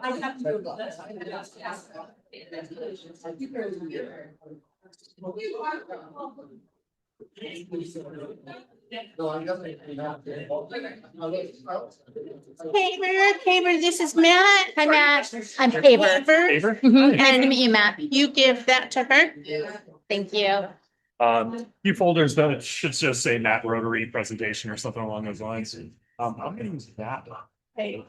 I have to do Paver, this is Matt. Hi, Matt. I'm Paver. Favor? Nice to meet you, Matt. You give that to her. Thank you. Few folders that it should just say Matt Rotary presentation or something along those lines. I'm gonna use that. Hey.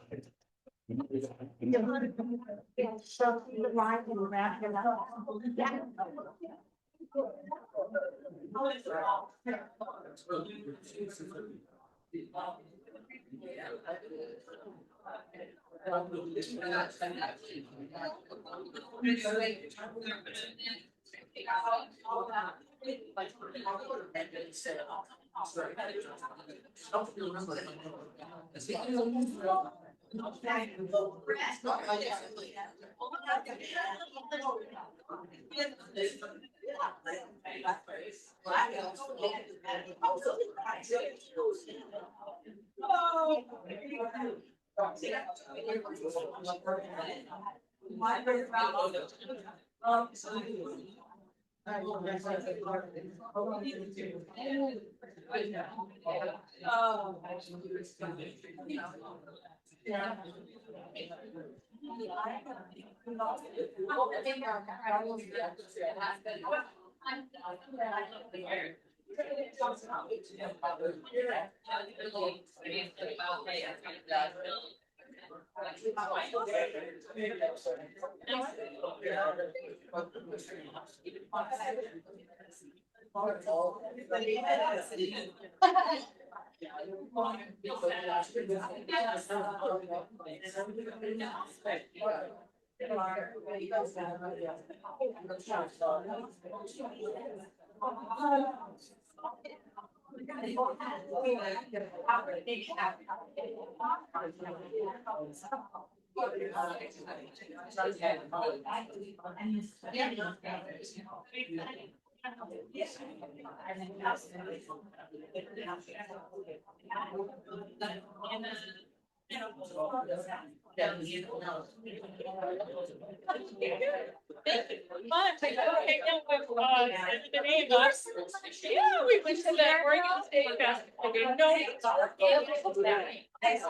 Yeah, we went to that Oregon State basketball game. No, it's our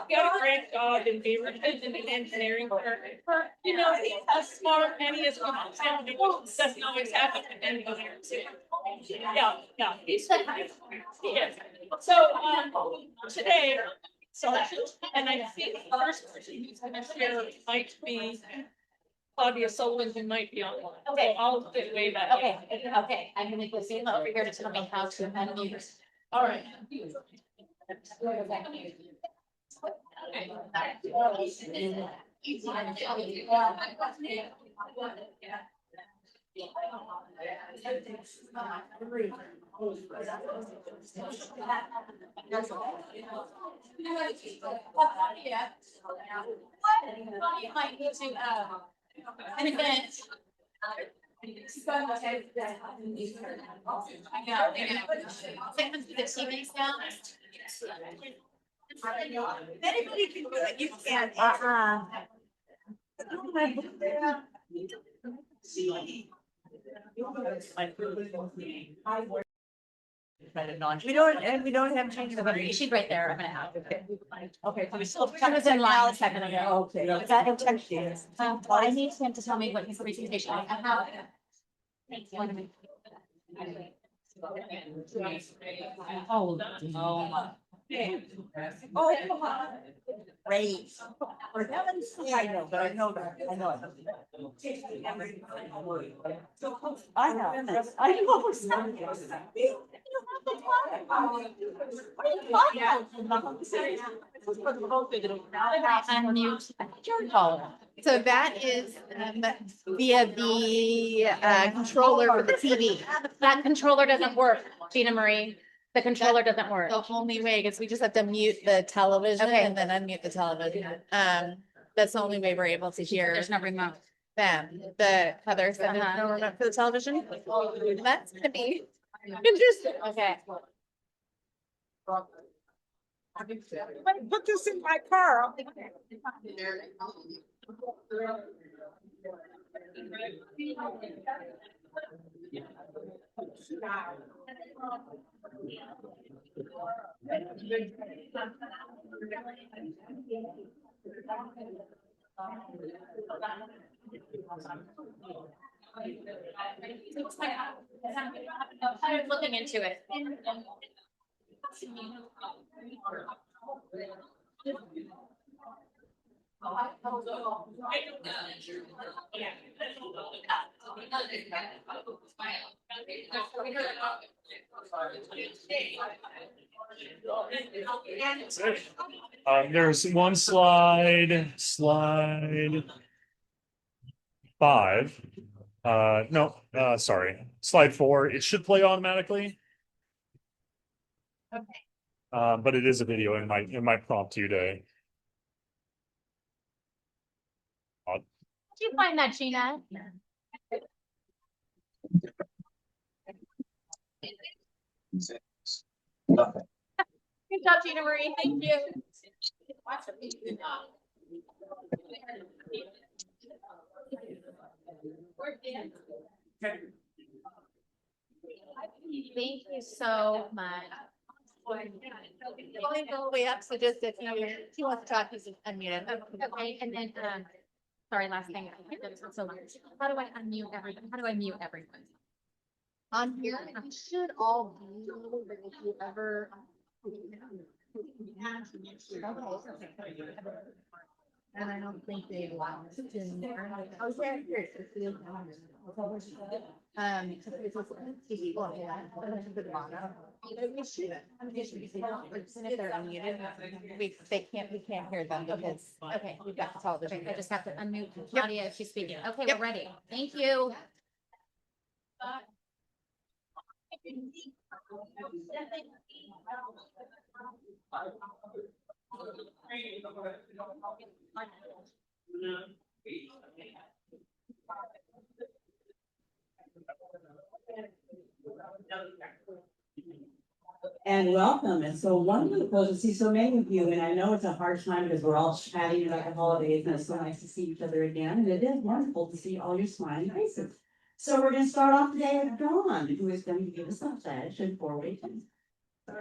got a great job in Beaver in the engineering firm. You know, he's as smart and he is talented, which doesn't always happen with anybody else. Yeah, he's he is. So today, and I think the first person who's gonna share might be Claudia Sullivan, who might be online. Okay. So I'll get way back. Okay. I'm gonna go see over here to tell me how to unmute. All right. You might need to, an event. I know. Take them to the teammates now. Anybody can do it, you can. We don't have change. She's right there. I'm gonna have. Okay. I was still, I was in line a second ago. Okay. Is that okay? I need him to tell me what his presentation, I have. Oh. Oh, come on. Great. For heaven's sake, I know, but I know that, I know it. I know, I Unmute your caller. So that is via the controller for the TV. That controller doesn't work, Gina Marie. The controller doesn't work. The only way is we just have to mute the television and then unmute the television. That's the only way we're able to hear. There's no remote. Them, the others, there's no remote for the television. That's gonna be interesting. Okay. put this in my car. I was looking into it. There's one slide 5. No, sorry, slide 4. It should play automatically. Okay. But it is a video in my prompt today. Did you find that, Gina? Good job, Gina Marie. Thank you. Thank you so much. Going all the way up, so just if you want to talk, he's unmuted. Okay, and then, sorry, last thing. So how do I unmute everyone? How do I mute everyone? On here, we should all be, but if you ever. And I don't think they allow us in there. Oh, yeah, here. We should. If they're unmuted, we can't hear them because, okay, we've got the television. I just have to unmute Claudia if she's speaking. Okay, we're ready. Thank you. And welcome. It's so wonderful to see so many of you. And I know it's a hard time because we're all chatting about the holidays and it's so nice to see each other again. And it is wonderful to see all your smiling faces. So we're going to start off today with Dawn, who is going to give us a pledge in 4 weeks.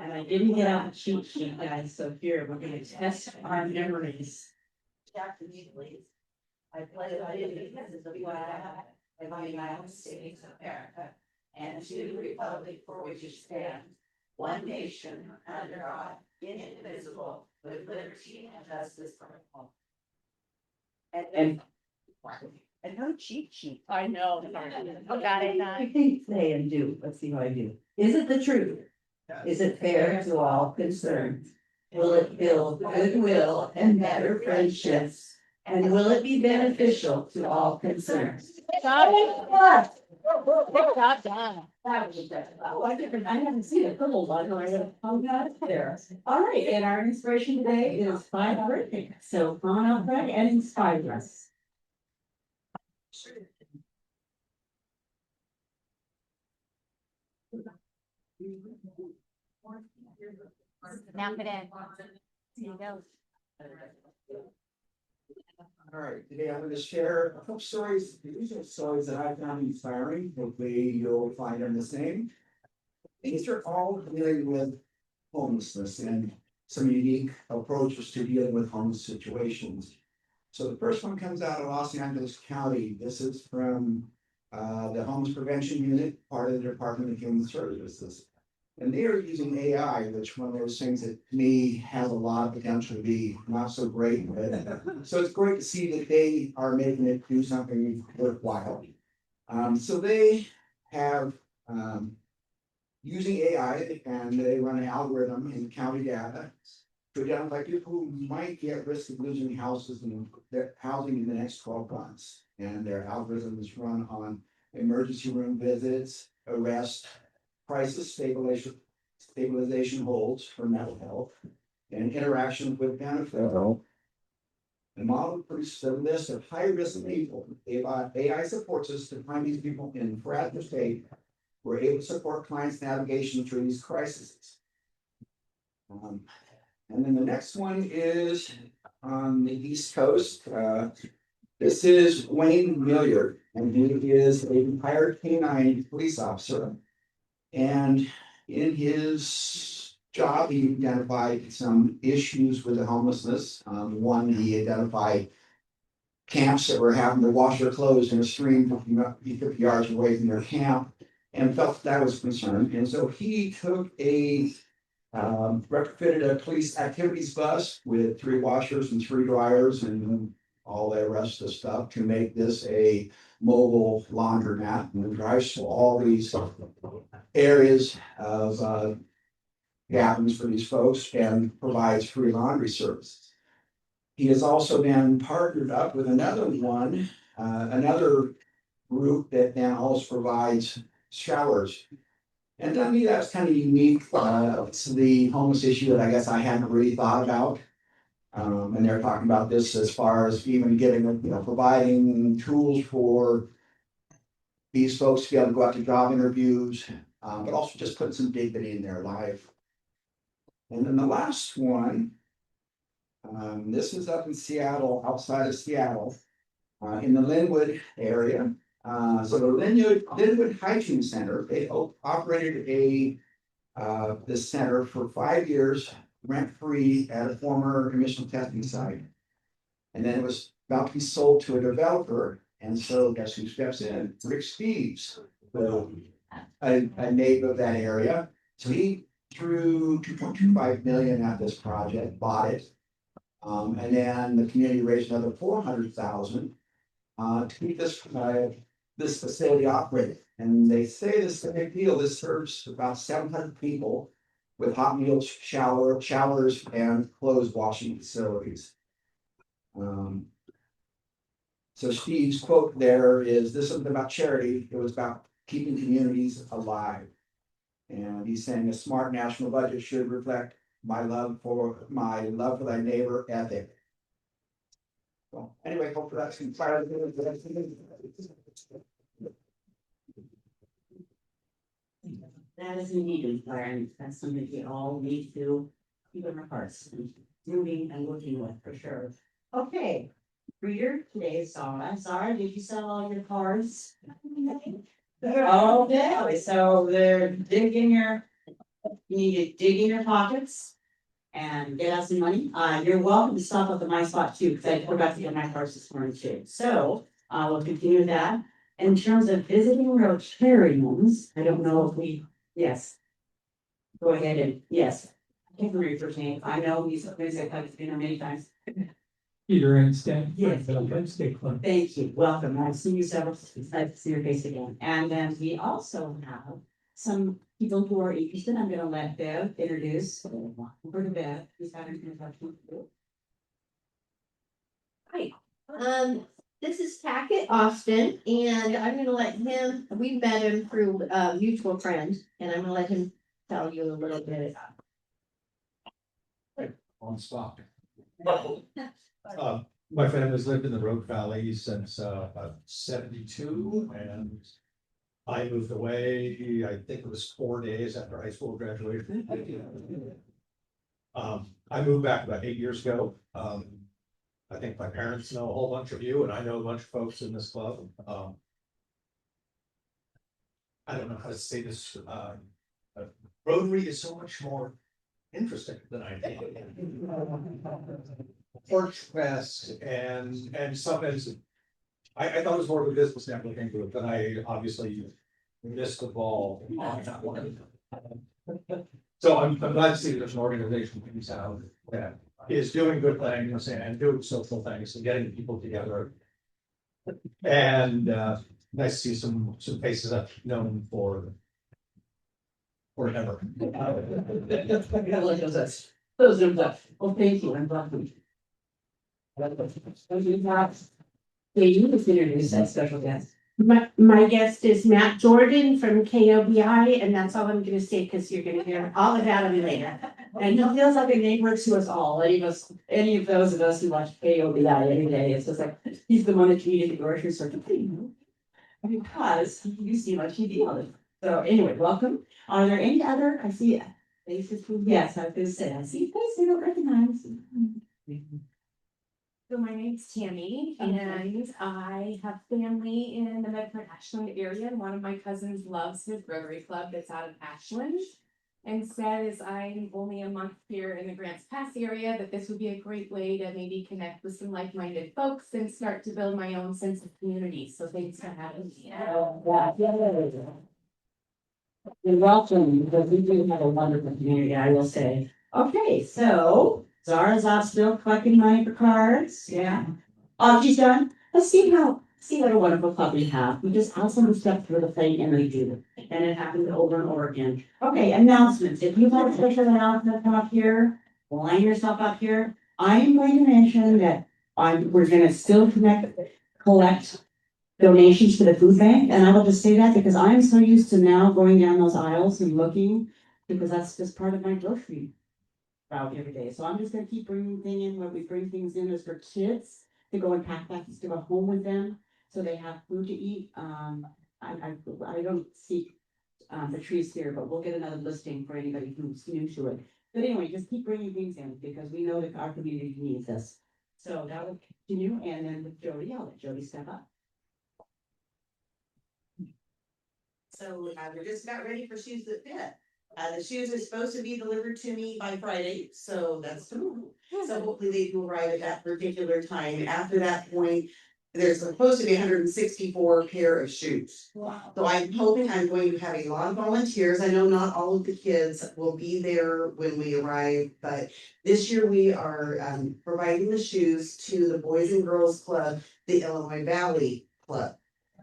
And I didn't get out the cheat sheet, guys. So here, we're going to test our memories. After me, please. I pledge allegiance to the flag of the United States of America and to the republic for which it stands, one nation under God, indivisible, with liberty and justice for all. And no cheat sheet. I know. Oh, got it. I think say and do. Let's see how I do. Is it the truth? Is it fair to all concerned? Will it build goodwill and better friendships? And will it be beneficial to all concerned? Job done. That was good. Oh, I haven't seen a purple one, or I would have hung out there. All right, and our inspiration today is 5 birthday. So come on out front and inspire us. Snap it in. Here you go. All right, today I'm going to share a couple stories. These are stories that I found inspiring. Hopefully you'll find them the same. These are all dealing with homelessness and some unique approaches to dealing with homeless situations. So the first one comes out of Los Angeles County. This is from the Homeless Prevention Unit, part of the Department of Human Services. And they are using AI, which one of those things that to me has a lot of potential to be not so great. But, so it's great to see that they are making it do something worthwhile. So they have using AI and they run an algorithm in county data to identify people who might be at risk of losing houses and their housing in the next 12 months. And their algorithm is run on emergency room visits, arrest, crisis stabilization holds for mental health, and interaction with benefit. The model produces a list of high-risk people. AI supports us to find these people in fragile state. We're able to support clients' navigation through these crises. And then the next one is on the East Coast. This is Wayne Milliard, and he is a retired canine police officer. And in his job, he identified some issues with the homelessness. One, he identified camps that were having to wash their clothes in a stream 50 yards away from their camp, and felt that was a concern. And so he took a retrofitted a police activities bus with 3 washers and 3 dryers and all the rest of the stuff to make this a mobile laundromat, and drives to all these areas of gatherings for these folks and provides free laundry services. He has also been partnered up with another group that then also provides showers. And to me, that's kind of unique. It's the homeless issue that I guess I hadn't really thought about. And they're talking about this as far as even getting, providing tools for these folks to be able to go out to job interviews, but also just putting some dignity in their life. And then the last one, this is up in Seattle, outside of Seattle, in the Linwood area. So the Linwood Hygiene Center, they operated this center for 5 years, rent-free at a former emission testing site. And then it was about to be sold to a developer. And so guess who steps in? Rick Steves, a native of that area. So he threw 2.25 million at this project, bought it. And then the community raised another 400,000 to keep this facility operating. And they say this is a big deal. This serves about 700 people with hot meals, showers, and clothes washing facilities. So Steve's quote there is, "This isn't about charity, it was about keeping communities alive." And he's saying a smart national budget should reflect my love for thy neighbor ethic. Well, anyway, hopefully that's inspired. That is indeed inspiring. That's something we all need to keep in our hearts and doing and working with for sure. Okay, reader today is Sarah. Sarah, did you sell all your cards? Okay, so they're digging you need to dig in your pockets and get us some money. You're welcome to stop up at my spot too, because I forgot to get my cards this morning too. So we'll continue that. In terms of visiting Rotarians, I don't know if yes. Go ahead and, yes. I can't remember your first name. I know he's I've been there many times. Peter Einstein. Yes. State Club. Thank you. Welcome. I've seen you several, I've seen your face again. And then we also have some people who are interested. I'm gonna let Bev introduce. Over to Bev. Who's having an introduction. Hi, this is Tackett Austin, and I'm gonna let him, we met him through a mutual friend, and I'm gonna let him tell you a little bit. On spot. My family's lived in the Rogue Valley since about 72, and I moved away, I think it was 4 days after high school graduation. I moved back about 8 years ago. I think my parents know a whole bunch of you, and I know a bunch of folks in this club. I don't know how to say this. Rotary is so much more interesting than I think. Porch Fest and sometimes I thought it was more of a business networking group, and I obviously missed the ball on that one. So I'm glad to see there's an organization in town that is doing good things and doing social things and getting people together. And nice to see some faces I've known for forever. Those are the, oh, thank you, I'm welcome. You just introduce that special guest. My guest is Matt Jordan from KOBI, and that's all I'm gonna say, because you're gonna hear all about him later. And he feels like a neighbor to us all, any of those of us who watch KOBI every day, it's just like, he's the one that you meet at the grocery store. Because you see on TV all the time. So anyway, welcome. Are there any other, I see faces, yes, I was gonna say, I see faces I don't recognize. So my name's Tammy, and I have family in the Medford Ashland area. One of my cousins loves his Rotary Club that's out of Ashland. And said, as I'm only a month here in the Grants Pass area, that this would be a great way to maybe connect with some like-minded folks and start to build my own sense of community. So thanks for having me. You're welcome, because we do have a wonderful community, I will say. Okay, so Zara's out still collecting money for cards, yeah. Oh, she's done. Let's see what a wonderful club we have. We just ask them to step through the thing and they do it. And it happens over and over again. Okay, announcements. If you have a special announcement, come up here, line yourself up here. I am going to mention that we're gonna still collect donations to the food bank, and I will just say that because I'm so used to now going down those aisles and looking, because that's just part of my grocery route every day. So I'm just gonna keep bringing things in, when we bring things in, is for kids to go and pack baskets to go home with them, so they have food to eat. I don't see the trees here, but we'll get another listing for anybody who's new to it. But anyway, just keep bringing things in, because we know that our community needs this. So that will continue, and then with Jody, I'll let Jody step up. So we're just about ready for shoes that fit. The shoes are supposed to be delivered to me by Friday, so so hopefully they will arrive at that particular time. After that point, there's supposed to be 164 pair of shoes. Wow. So I'm hoping I'm going to have a lot of volunteers. I know not all of the kids will be there when we arrive, but this year we are providing the shoes to the Boys and Girls Club, the Illinois Valley Club.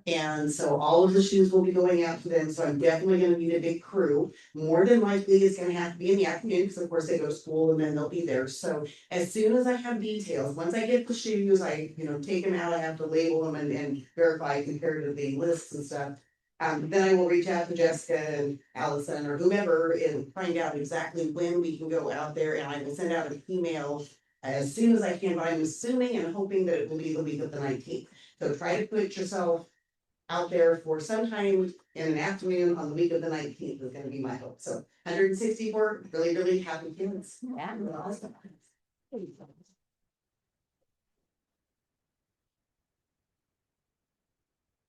And so all of the shoes will be going out to them, so I'm definitely gonna need a big crew. More than likely, it's gonna have to be in the afternoon, because of course they go to school and then they'll be there. So as soon as I have details, once I get the shoes, I, take them out, I have to label them and verify compared to the lists and stuff. Then I will reach out to Jessica and Allison or whomever and find out exactly when we can go out there, and I will send out an email as soon as I can, but I'm assuming and hoping that it will be the week of the 19th. So try to put yourself out there for sometime in an afternoon on the week of the 19th is gonna be my hope. So 164 really, really happy kids. Yeah. Awesome.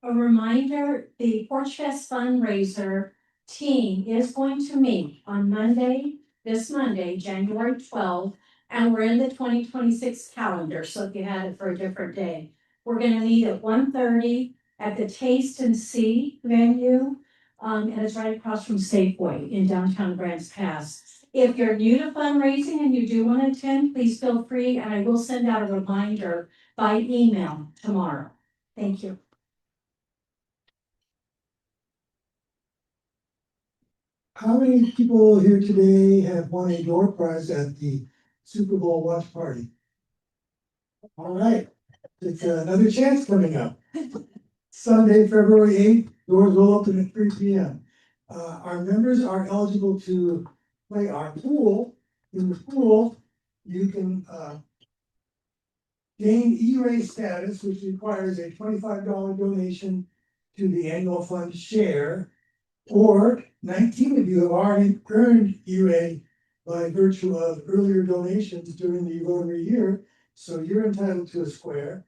A reminder, the Porch Fest fundraiser team is going to meet on this Monday, January 12th, and we're in the 2026 calendar, so if you had it for a different day. We're gonna meet at 1:30 at the Taste and See venue, and it's right across from Safeway in downtown Grants Pass. If you're new to fundraising and you do want to attend, please feel free, and I will send out a reminder by email tomorrow. Thank you. How many people here today have won a door prize at the Super Bowl watch party? All right, it's another chance coming up. Sunday, February 8th, doors will open at 3 p.m. Our members are eligible to play our pool. In the pool, you can gain E-Ray status, which requires a $25 donation to the annual fund share. Or 19 of you have already earned E-Ray by virtue of earlier donations during the Rotary year, so you're entitled to a square.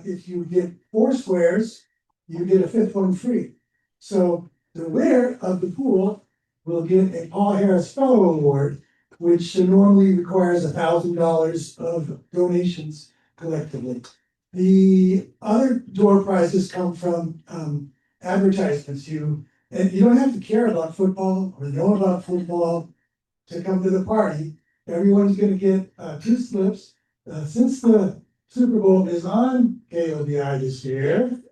If you get 4 squares, you get a 5th one free. So the winner of the pool will get a Paul Harris Fellow Award, which normally requires $1,000 of donations collectively. The other door prizes come from advertisements. You And you don't have to care about football or know about football to come to the party. Everyone's gonna get 2 slips. Since the Super Bowl is on KODI this year,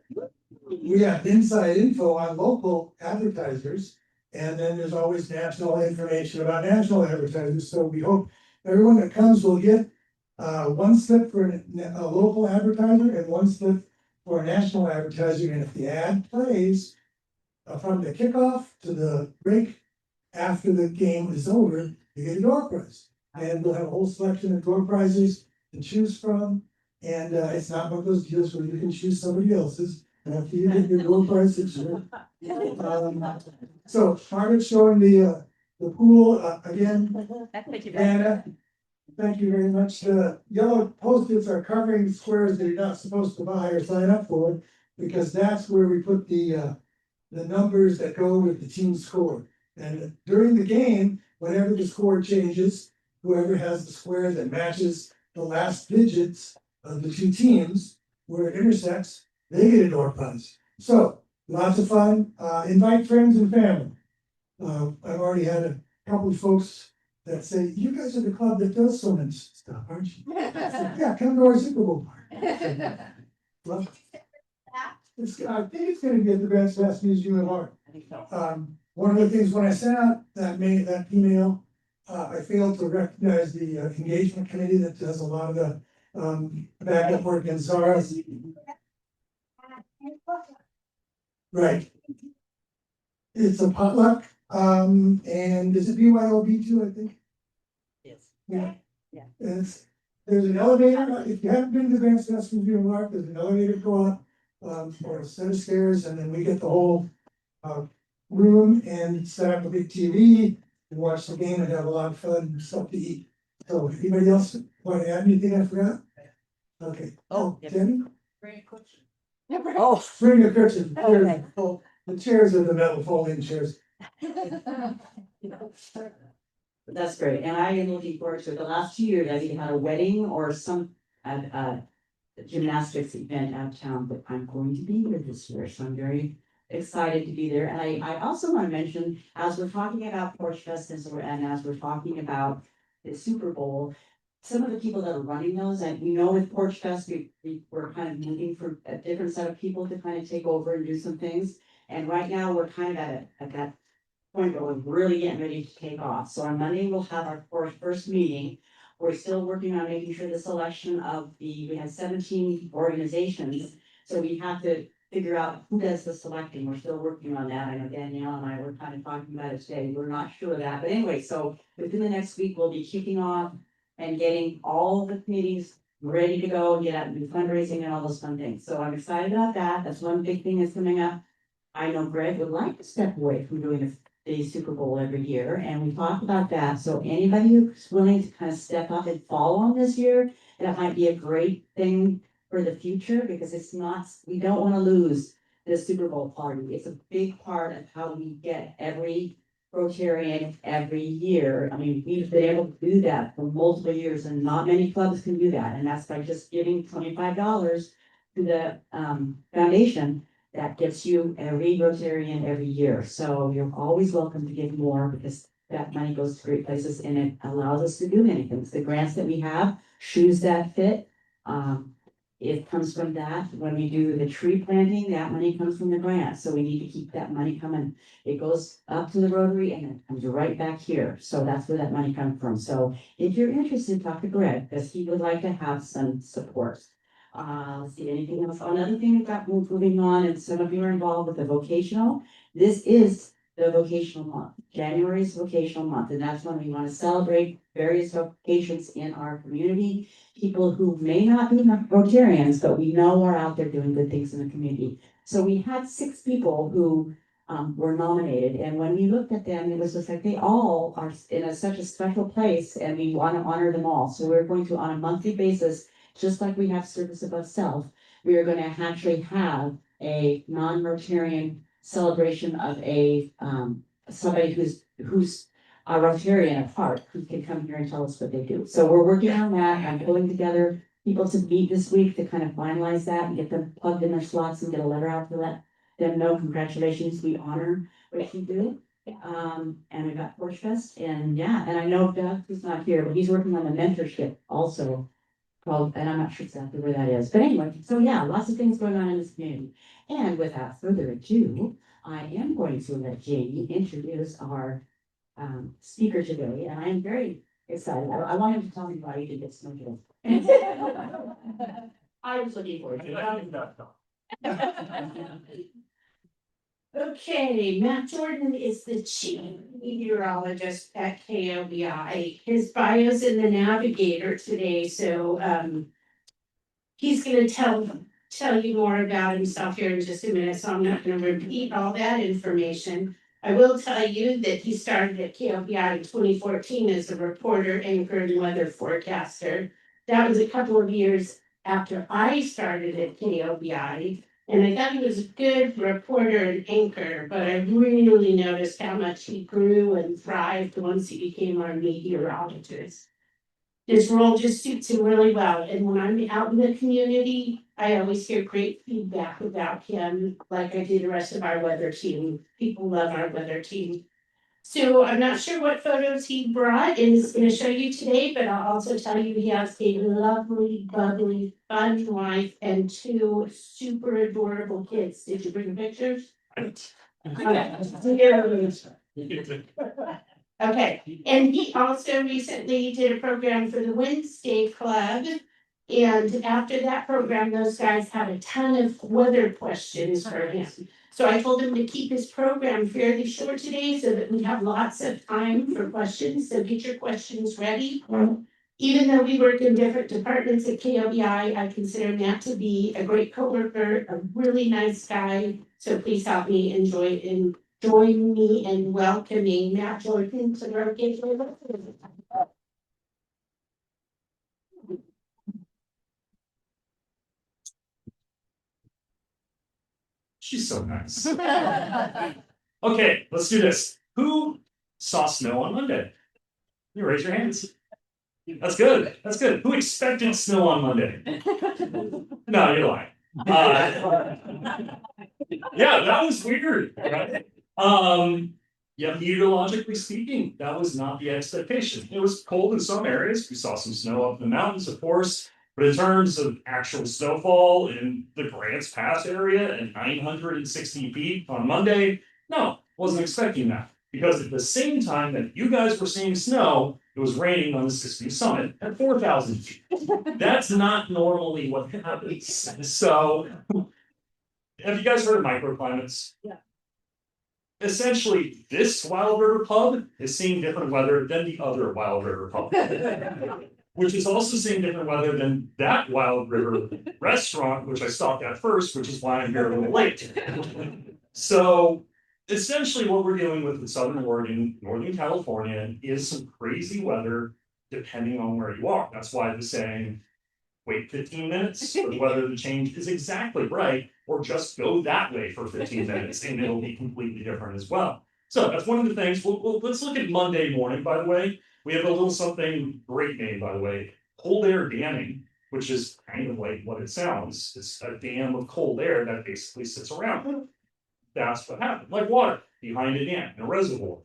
we have inside info on local advertisers. And then there's always national information about national advertisers. So we hope everyone that comes will get 1 slip for a local advertiser and 1 slip for a national advertiser. And if the ad plays from the kickoff to the break after the game is over, you get a door prize. And we'll have a whole selection of door prizes to choose from. And it's not one of those deals where you can choose somebody else's. After you get your door prize this year. So Margaret's showing the pool again. Anna, thank you very much. The yellow post-its are covering squares that you're not supposed to buy or sign up for, because that's where we put the numbers that go with the team score. And during the game, whenever the score changes, whoever has the square that matches the last digits of the 2 teams where it intersects, they get a door prize. So lots of fun. Invite friends and family. I've already had a couple of folks that say, "You guys are the club that does so much stuff, aren't you?" Yeah, come to our Super Bowl party. Well, I think it's going to be at the Grants Pass Museum of Art. One of the things when I sent out that email, I failed to recognize the engagement committee that does a lot of the backup work in Zara. Right. It's a potluck, and is it BYOB too, I think? Yes. Yeah. Yeah. There's an elevator, if you haven't been to the Grants Pass Museum of Art, there's an elevator go up, or a set of stairs, and then we get the whole, room and set up a big TV and watch the game and have a lot of fun and stuff to eat. So anybody else want to add anything I forgot? Okay. Oh, Jenny? Oh. Bring the cushion. Okay. The chairs are the metal folding chairs. That's great, and I am looking forward to it. The last 2 years, I've either had a wedding or some gymnastics event out of town, but I'm going to be here this year, so I'm very excited to be there. And I also want to mention, as we're talking about Porch Fest and as we're talking about the Super Bowl, some of the people that are running those, and we know with Porch Fest, we're kind of looking for a different set of people to kind of take over and do some things. And right now, we're kind of at that point where we're really getting ready to take off. So on Monday, we'll have our first meeting. We're still working on making sure the selection of we had 17 organizations. So we have to figure out who does the selecting. We're still working on that. I know Danielle and I were kind of talking about it today. We're not sure of that. But anyway, so within the next week, we'll be kicking off and getting all the committees ready to go and get out and do fundraising and all those fun things. So I'm excited about that. That's one big thing that's coming up. I know Greg would like to step away from doing the Super Bowl every year, and we talked about that. So anybody who's willing to kind of step up and follow on this year, that might be a great thing for the future, because it's not, we don't want to lose the Super Bowl party. It's a big part of how we get every Rotarian every year. I mean, we've been able to do that for multiple years, and not many clubs can do that. And that's by just giving $25 to the foundation. That gets you every Rotarian every year. So you're always welcome to give more, because that money goes to great places and it allows us to do many things. The grants that we have, shoes that fit, it comes from that. When we do the tree planting, that money comes from the grant. So we need to keep that money coming. It goes up to the Rotary and it comes right back here. So that's where that money comes from. So if you're interested, talk to Greg, because he would like to have some support. Let's see, anything else? Another thing we've got moving on, and some of you are involved with the vocational. This is the vocational month. January is vocational month, and that's when we want to celebrate various vocations in our community. People who may not be Rotarians, but we know are out there doing good things in the community. So we had 6 people who were nominated, and when we looked at them, it was just like they all are in such a special place, and we want to honor them all. So we're going to, on a monthly basis, just like we have service above self, we are going to actually have a non-Rotarian celebration of somebody who's a Rotarian at heart, who can come here and tell us what they do. So we're working on that. I'm pulling together people to meet this week to kind of finalize that and get them plugged in their slots and get a letter out to let them know, congratulations, we honor which you do. And we got Porch Fest, and yeah, and I know Doug is not here, but he's working on a mentorship also. Called, and I'm not sure exactly where that is, but anyway, so yeah, lots of things going on in this community. And without further ado, I am going to let Jamie introduce our speaker today, and I am very excited. I want him to tell me why he did this. I was looking forward to it. Okay, Matt Jordan is the chief meteorologist at KOBI. His bio's in the Navigator today, so he's gonna tell you more about himself here in just a minute, so I'm not gonna repeat all that information. I will tell you that he started at KOBI in 2014 as a reporter, anchor, and weather forecaster. That was a couple of years after I started at KOBI. And I thought he was a good reporter and anchor, but I really noticed how much he grew and thrived once he became our meteorologist. His role just suits him really well, and when I'm out in the community, I always hear great feedback about him, like I do the rest of our weather team. People love our weather team. So I'm not sure what photos he brought and is gonna show you today, but I'll also tell you he has a lovely, bubbly, fun wife and 2 super adorable kids. Did you bring pictures? Okay, and he also recently did a program for the Wednesday Club. And after that program, those guys had a ton of weather questions for him. So I told him to keep his program fairly short today so that we have lots of time for questions. So get your questions ready. Even though we work in different departments at KOBI, I consider Matt to be a great coworker, a really nice guy. So please help me join me in welcoming Matt Jordan to the Rotary. She's so nice. Okay, let's do this. Who saw snow on Monday? You raise your hands. That's good. That's good. Who expected snow on Monday? No, you're lying. Yeah, that was weird, right? Yeah, meteorologically speaking, that was not the expectation. It was cold in some areas. We saw some snow up in the mountains, of course. But in terms of actual snowfall in the Grants Pass area at 960 feet on Monday, no, wasn't expecting that. Because at the same time that you guys were seeing snow, it was raining on the Siskiyou Summit at 4,000 feet. That's not normally what happens. So, have you guys heard of microclimates? Yeah. Essentially, this Wild River pub is seeing different weather than the other Wild River pub. Which is also seeing different weather than that Wild River restaurant, which I stopped at first, which is why I'm here a little late. So essentially what we're dealing with in Southern Oregon, Northern California, is some crazy weather depending on where you are. That's why the saying, wait 15 minutes for the weather to change is exactly right, or just go that way for 15 minutes and it'll be completely different as well. So that's one of the things. Let's look at Monday morning, by the way. We have a little something great name, by the way, cold air damming, which is kind of like what it sounds. It's a dam of cold air that basically sits around. That's what happened, like water behind a dam in a reservoir.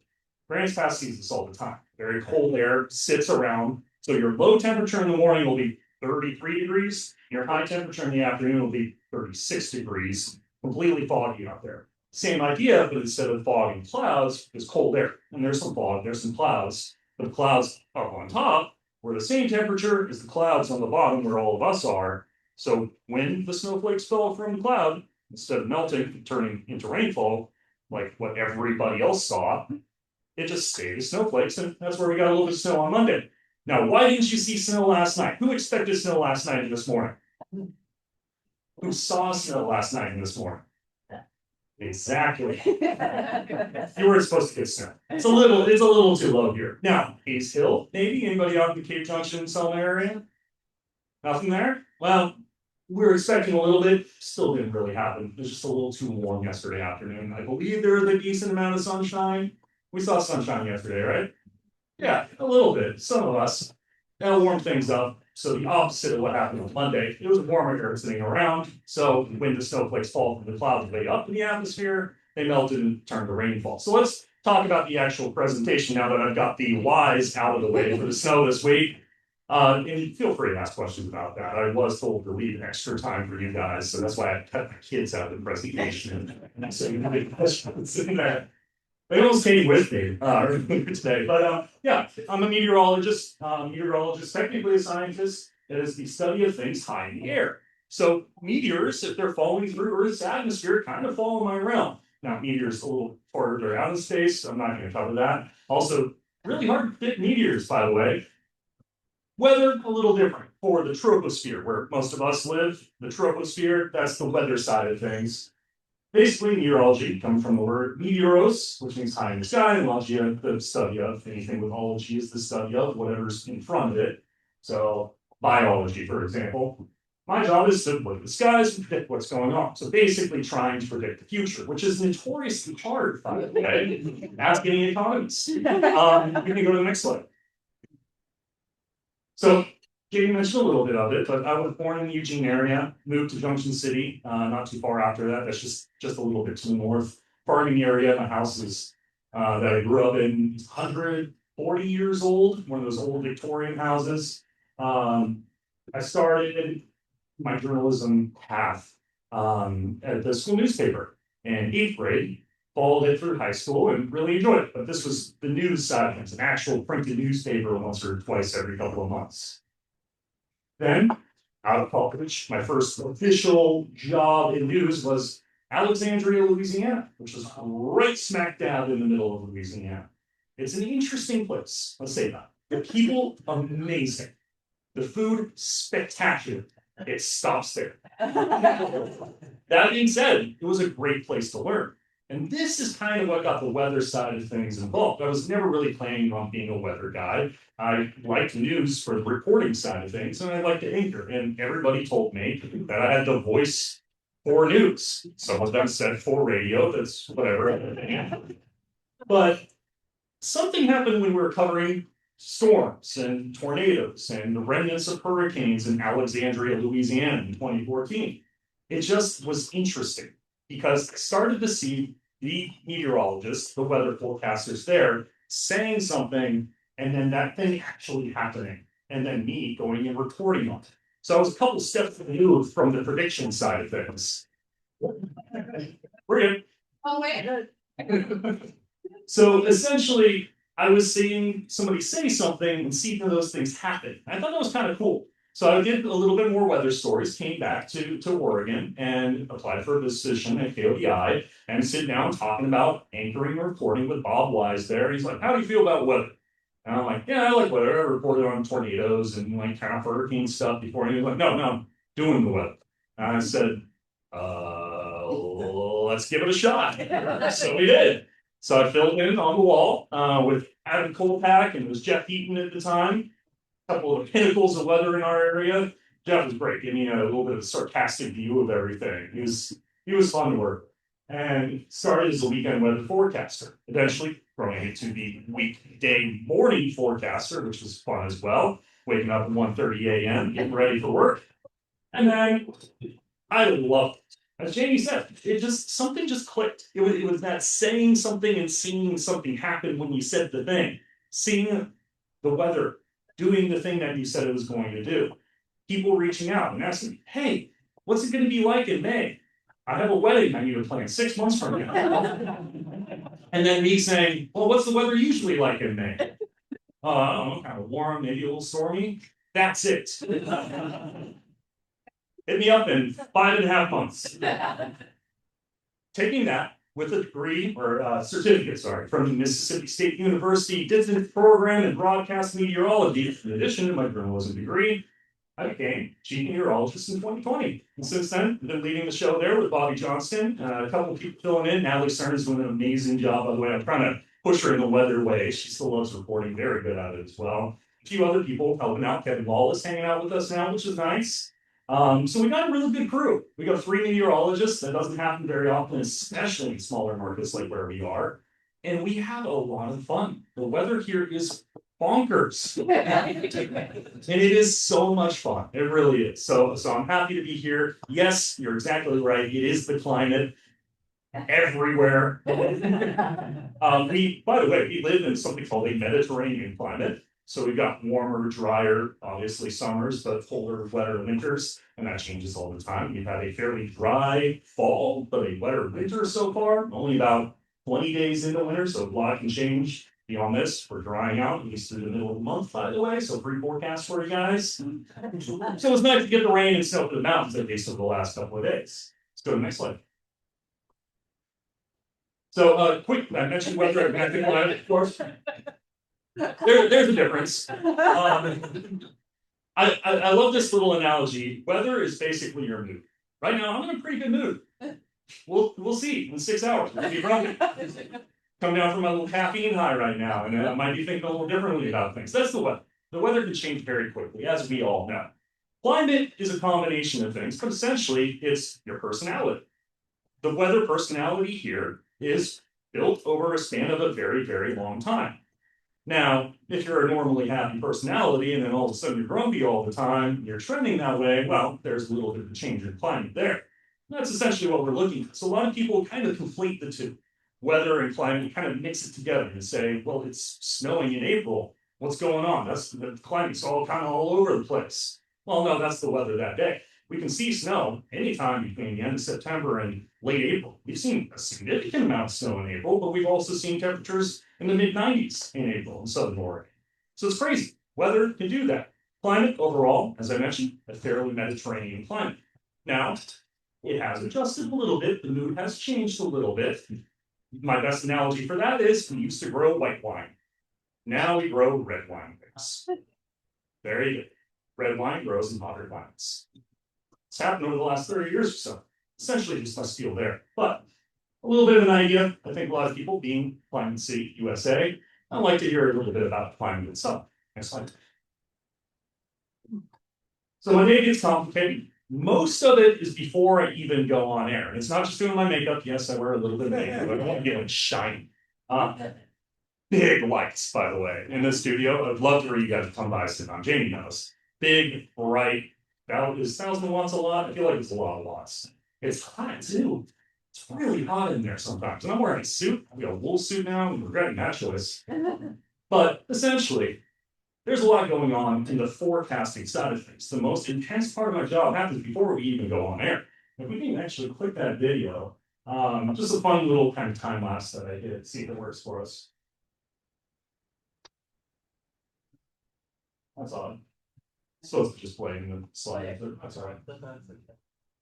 Grants Pass sees this all the time. Very cold air sits around. So your low temperature in the morning will be 33 degrees. Your high temperature in the afternoon will be 36 degrees, completely foggy out there. Same idea, but instead of fog and clouds, it's cold air. And there's some fog, there's some clouds. The clouds up on top were the same temperature as the clouds on the bottom where all of us are. So when the snowflakes fell from the cloud, instead of melting, turning into rainfall, like what everybody else saw, it just stayed as snowflakes, and that's where we got a little bit of snow on Monday. Now, why didn't you see snow last night? Who expected snow last night and this morning? Who saw snow last night and this morning? Exactly. You weren't supposed to get snow. It's a little too low here. Now, Hayes Hill, maybe anybody out in the Cape Junction, Selma area? Nothing there? Well, we were expecting a little bit, still didn't really happen. It was just a little too warm yesterday afternoon. I believe there was a decent amount of sunshine. We saw sunshine yesterday, right? Yeah, a little bit, some of us. That'll warm things up. So the opposite of what happened on Monday, it was warmer air sitting around. So when the snowflakes fall from the clouds way up in the atmosphere, they melted and turned to rainfall. So let's talk about the actual presentation now that I've got the whys out of the way for the snow this week. And feel free to ask questions about that. I was told to leave extra time for you guys, so that's why I cut my kids out of the presentation. And so you have any questions in there. They almost came with me today, but yeah, I'm a meteorologist. Meteorologist, technically a scientist. It is the study of things high in the air. So meteors, if they're falling through Earth's atmosphere, kind of fall in my realm. Now, meteors a little farther out in space. I'm not going to cover that. Also, really hard to fit meteors, by the way. Weather, a little different for the troposphere, where most of us live. The troposphere, that's the weather side of things. Basically, meteorology comes from the word meteoros, which means high in the sky, and logia, the study of. Anything with ology is the study of whatever's in front of it. So, biology, for example. My job is to look at the skies and predict what's going on. So basically trying to predict the future, which is notoriously hard, by the way. Ask any economists. You can go to the next slide. So Jamie mentioned a little bit of it, but I was born in the Eugene area, moved to Junction City, not too far after that. That's just a little bit to the north. Farming area, my house is that I grew up in, 140 years old, one of those old Victorian houses. I started my journalism path at the school newspaper in 8th grade. Followed it through high school and really enjoyed it. But this was the news side of things, an actual printed newspaper once or twice every couple of months. Then, out of college, my first official job in news was Alexandria, Louisiana, which was right smack dab in the middle of Louisiana. It's an interesting place, let's say that. The people, amazing. The food, spectacular. It stops there. That being said, it was a great place to learn. And this is kind of what got the weather side of things involved. I was never really planning on being a weather guy. I liked news for the reporting side of things, and I liked to anchor. And everybody told me that I had the voice for news. Some of them said for radio, that's whatever. But something happened when we were covering storms and tornadoes and the remnants of hurricanes in Alexandria, Louisiana in 2014. It just was interesting, because I started to see the meteorologists, the weather forecasters there, saying something, and then that thing actually happening, and then me going and reporting on it. So I was a couple steps removed from the prediction side of things. We're good. Oh, wait. So essentially, I was seeing somebody say something and seeing those things happen. I thought that was kind of cool. So I did a little bit more weather stories, came back to Oregon and applied for a position at KODI and sit down talking about anchoring and reporting with Bob Wise there. He's like, how do you feel about weather? And I'm like, yeah, I like weather. I reported on tornadoes and like kind of hurricane stuff before. And he was like, no, doing the weather. And I said, let's give it a shot. So we did. So I filled in on the wall with Adam Kolpak, and it was Jeff Heaton at the time. Couple of the pinnacles of weather in our area. Jeff was great, giving me a little bit of a sarcastic view of everything. He was fun to work with. And started as a weekend weather forecaster, eventually growing into the weekday morning forecaster, which was fun as well. Waking up at 1:30 a.m., getting ready for work. And then I loved it. As Jamie said, something just clicked. It was that saying something and seeing something happen when you said the thing. Seeing the weather, doing the thing that you said it was going to do. People reaching out and asking, hey, what's it going to be like in May? I have a wedding I need to plan 6 months from now. And then me saying, well, what's the weather usually like in May? I don't know, kind of warm, maybe a little stormy. That's it. Hit me up in 5.5 months. Taking that with a degree or certificate, from the Mississippi State University, did the program in broadcast meteorology. In addition to my journalism degree, I became chief meteorologist in 2020. And since then, I've been leading the show there with Bobby Johnston, a couple of people filling in. Natalie Stern is doing an amazing job, by the way. I'm trying to push her in the weather way. She still loves reporting, very good at it as well. A few other people helping out. Kevin Wallace hanging out with us now, which is nice. So we got a really good crew. We got 3 meteorologists. That doesn't happen very often, especially in smaller markets like where we are. And we have a lot of fun. The weather here is bonkers. And it is so much fun. It really is. So I'm happy to be here. Yes, you're exactly right. It is the climate. everywhere. By the way, we live in something called a Mediterranean climate. So we've got warmer, drier, obviously summers, but colder, wetter winters, and that changes all the time. We've had a fairly dry fall, but a wetter winter so far, only about 20 days into winter, so a lot can change beyond this. We're drying out, at least through the middle of the month, by the way, so free forecast for you guys. So it's nice to get the rain and snow for the mountains, at least over the last couple of days. Let's go to the next slide. So, quick, I mentioned weather and magic climate, of course. There's a difference. I love this little analogy. Weather is basically your mood. Right now, I'm in a pretty good mood. We'll see in 6 hours. We'll be running. Come down from a little caffeine high right now, and I might be thinking a little differently about things. That's the weather. The weather can change very quickly, as we all know. Climate is a combination of things, but essentially it's your personality. The weather personality here is built over a span of a very, very long time. Now, if you're a normally happy personality and then all of a sudden you're grumpy all the time, you're trending that way, well, there's a little bit of a change in climate there. That's essentially what we're looking at. So a lot of people kind of conflate the two. Weather and climate kind of mix it together and say, well, it's snowing in April. What's going on? That's the climate's all kind of all over the place. Well, no, that's the weather that day. We can see snow anytime between the end of September and late April. We've seen a significant amount of snow in April, but we've also seen temperatures in the mid-90s in April in Southern Oregon. So it's crazy. Weather can do that. Climate overall, as I mentioned, a fairly Mediterranean climate. Now, it has adjusted a little bit. The mood has changed a little bit. My best analogy for that is we used to grow white wine. Now we grow red wine grapes. Very good. Red wine grows in hotter climates. It's happened over the last 30 years or so. Essentially just less fuel there. But a little bit of an idea. I think a lot of people, being Climate City, USA, I'd like to hear a little bit about climate itself. Next slide. So my day gets complicated. Most of it is before I even go on air. It's not just doing my makeup. Yes, I wear a little bit of makeup. I don't want to get like shiny. Big lights, by the way, in the studio. I'd love for you guys to come by sometime. Jamie knows. Big, bright. That is 1,000 watts a lot. I feel like it's a lot of watts. It's hot too. It's really hot in there sometimes. And I'm wearing a suit. I've got a wool suit now. I'm regretting that choice. But essentially, there's a lot going on in the forecasting side of things. The most intense part of my job happens before we even go on air. If we can actually click that video, just a fun little kind of time lapse that I did, see if it works for us. That's odd. It's supposed to just play in the slide. That's all right.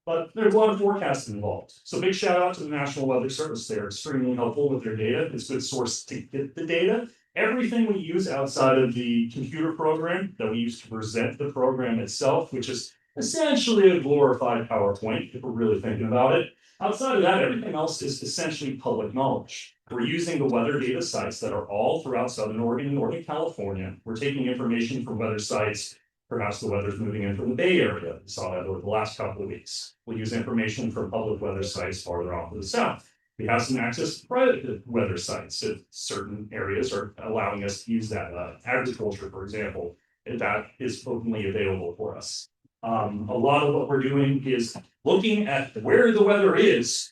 But there's a lot of forecasting involved. So big shout out to the National Weather Service. They're extremely helpful with their data. It's a good source to get the data. Everything we use outside of the computer program that we use to present the program itself, which is essentially a glorified PowerPoint, if we're really thinking about it. Outside of that, everything else is essentially public knowledge. We're using the weather data sites that are all throughout Southern Oregon and Northern California. We're taking information from weather sites. Perhaps the weather's moving in from the Bay Area. We saw that over the last couple of weeks. We use information from public weather sites farther off to the south. We have some access to private weather sites. If certain areas are allowing us to use that, agriculture, for example, if that is openly available for us. A lot of what we're doing is looking at where the weather is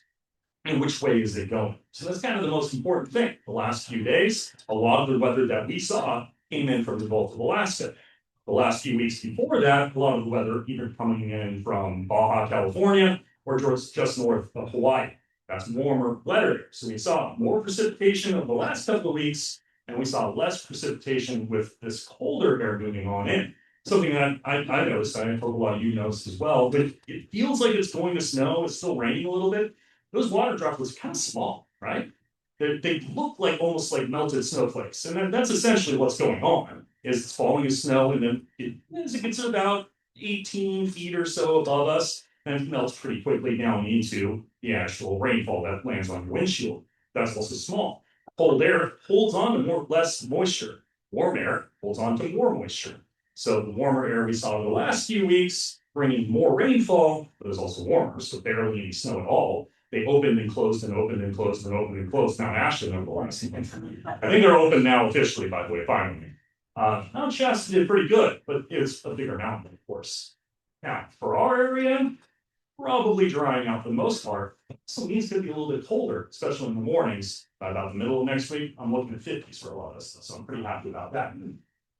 and which way is it going. So that's kind of the most important thing. The last few days, a lot of the weather that we saw came in from the Gulf of Alaska. The last few weeks before that, a lot of the weather either coming in from Baja, California, or just north of Hawaii. That's warmer, wetter. So we saw more precipitation over the last couple of weeks, and we saw less precipitation with this colder air moving on in. Something that I noticed, I hope a lot of you noticed as well, but it feels like it's going to snow. It's still raining a little bit. Those water droplets kind of small, right? They look like almost like melted snowflakes. And that's essentially what's going on. Is it's falling as snow, and then as it gets to about 18 feet or so above us, and it melts pretty quickly down into the actual rainfall that lands on your windshield. That's also small. Cold air holds on to less moisture. Warm air holds on to more moisture. So the warmer air we saw in the last few weeks, bringing more rainfall, but it was also warmer, so barely any snow at all. They opened and closed and opened and closed and opened and closed. Now Ashland over the last month. I think they're open now officially, by the way, finally. Mount Shasta did pretty good, but it's a bigger mountain, of course. Now, for our area, probably drying out for the most part. So it means it's gonna be a little bit colder, especially in the mornings. By about the middle of next week, I'm looking at 50s for a lot of stuff, so I'm pretty happy about that.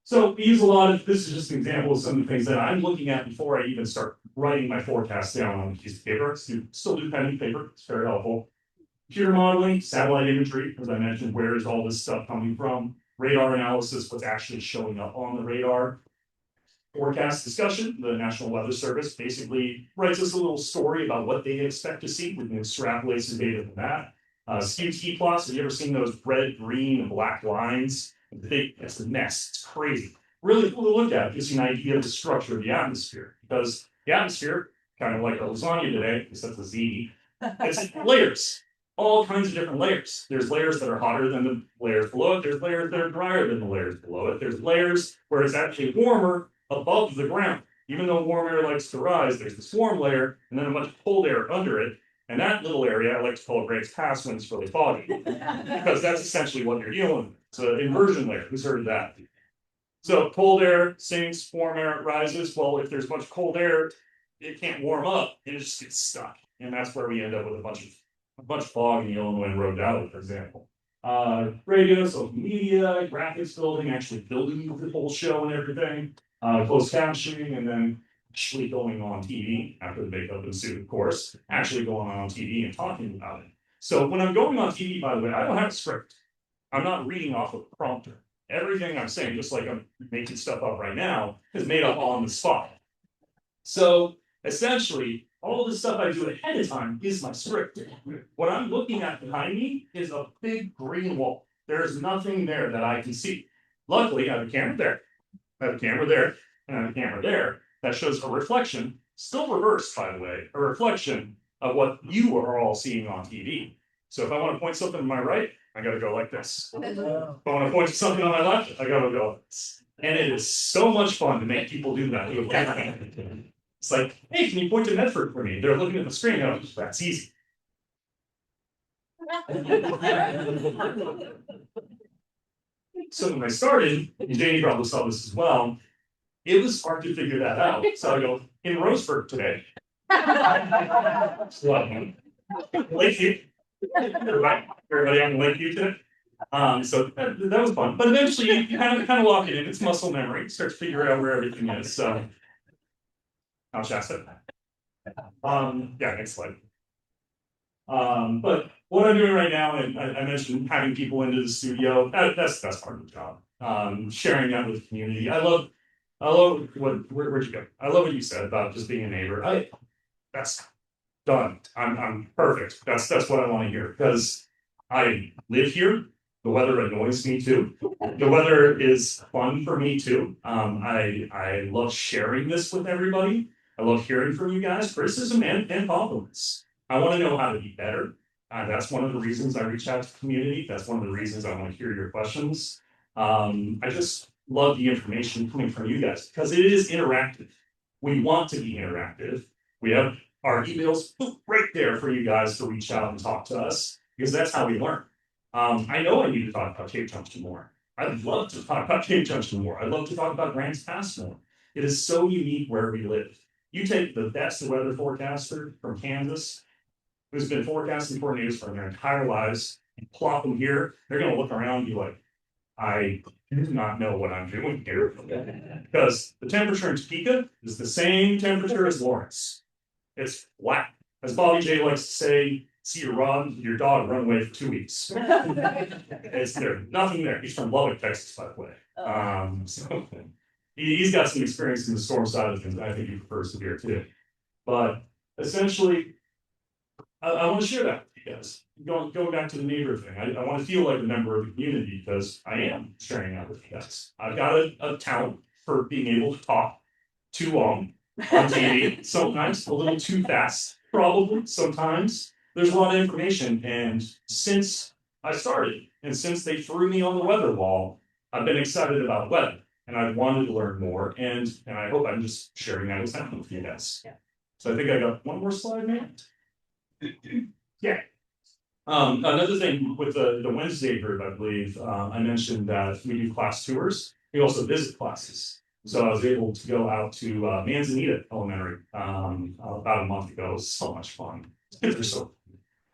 So we use a lot of, this is just an example of some of the things that I'm looking at before I even start writing my forecast down on a piece of paper. Still do pen and paper, it's very helpful. Computer modeling, satellite imagery, as I mentioned, where is all this stuff coming from? Radar analysis, what's actually showing up on the radar. Forecast discussion, the National Weather Service basically writes us a little story about what they expect to see. We can extrapolate some data from that. Skewed heat plots, have you ever seen those red, green, and black lines? It's a mess, it's crazy. Really cool to look at, it gives you an idea of the structure of the atmosphere. Because the atmosphere, kind of like a lasagna today, except the Z, it's layers. All kinds of different layers. There's layers that are hotter than the layers below it. There's layers that are drier than the layers below it. There's layers where it's actually warmer above the ground. Even though warm air likes to rise, there's this warm layer and then a bunch of cold air under it. And that little area I like to call Grant's Pass when it's really foggy. Because that's essentially what you're dealing with. It's an inversion layer. Who's heard of that? So cold air sinks, warm air rises. Well, if there's a bunch of cold air, it can't warm up and it just gets stuck. And that's where we end up with a bunch of fog in the Illinois Road Valley, for example. Radio, social media, graphics building, actually building the whole show and everything. Closed captioning, and then actually going on TV after the makeup ensued, of course, actually going on TV and talking about it. So when I'm going on TV, by the way, I don't have a script. I'm not reading off of a prompter. Everything I'm saying, just like I'm making stuff up right now, is made up on the spot. So essentially, all the stuff I do ahead of time is my script. What I'm looking at behind me is a big green wall. There's nothing there that I can see. Luckily, I have a camera there. I have a camera there, and I have a camera there that shows a reflection, still reversed, by the way, a reflection of what you are all seeing on TV. So if I want to point something to my right, I got to go like this. If I want to point to something on my left, I got to go like this. And it is so much fun to make people do that. It's like, hey, can you point to Medford for me? They're looking at the screen. Oh, that's easy. So when I started, and Janie probably saw this as well, it was hard to figure that out. So I go, in Roseburg today. Lakeview. Everybody on Lakeview today. So that was fun. But eventually you kind of lock it in. It's muscle memory. Start to figure out where everything is. So I'll Shasta. Yeah, next slide. But what I'm doing right now, and I mentioned having people into the studio, that's part of the job. Sharing that with the community. I love where'd you go? I love what you said about just being a neighbor. That's done. I'm perfect. That's what I want to hear because I live here. The weather annoys me too. The weather is fun for me too. I love sharing this with everybody. I love hearing from you guys, criticism and compliments. I want to know how to be better. That's one of the reasons I reach out to the community. That's one of the reasons I want to hear your questions. I just love the information coming from you guys because it is interactive. We want to be interactive. We have our emails right there for you guys to reach out and talk to us because that's how we learn. I know I need to talk about Cape Junction more. I'd love to talk about Cape Junction more. I'd love to talk about Grants Pass more. It is so unique where we live. You take the best weather forecaster from Kansas, who's been forecasting tornadoes for their entire lives, and plop them here, they're going to look around and be like, I do not know what I'm doing here. Because the temperature in Topeka is the same temperature as Lawrence. It's flat. As Bobby J likes to say, see your dog run away for 2 weeks. There's nothing there. He's from Lubbock, Texas, by the way. So he's got some experience in the storm side of things. I think he prefers severe too. But essentially, I want to share that with you guys. Going back to the neighbor thing, I want to feel like a member of the community because I am sharing that with you guys. I've got a talent for being able to talk too long on TV, sometimes a little too fast, probably sometimes. There's a lot of information, and since I started, and since they threw me on the weather wall, I've been excited about weather, and I've wanted to learn more, and I hope I'm just sharing that with you guys. Yeah. So I think I got one more slide, man. Yeah. Another thing with the Wednesday group, I believe, I mentioned that we do class tours. We also visit classes. So I was able to go out to Manzanita Elementary about a month ago. It was so much fun. Kids are so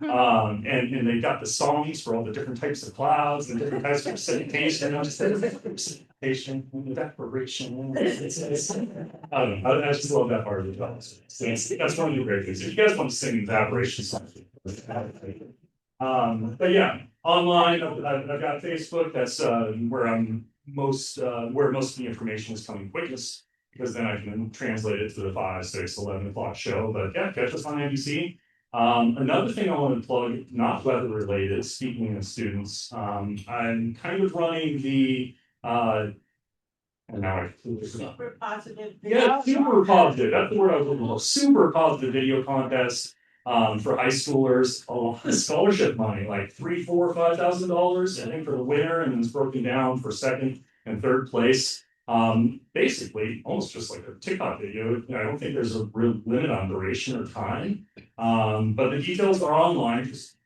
and they've got the songs for all the different types of clouds and different types of precipitation. I'm just precipitation, evaporation. I don't know. I just love that part of the job. That's one of the great things. If you guys want to sing evaporation songs. But yeah, online, I've got Facebook. That's where I'm where most of the information is coming quickest, because then I can translate it to the 5, 6, 11 o'clock show. But yeah, catch us on NBC. Another thing I want to plug, not weather related, speaking of students, I'm kind of running the and now Super positive. yeah, super positive. That's the word I was looking for. Super positive video contest for high schoolers. A lot of scholarship money, like $3, $4, $5,000, I think, for the winner, and it's broken down for second and third place. Basically, almost just like a TikTok video. I don't think there's a real limit on duration or time. But the details are online. Just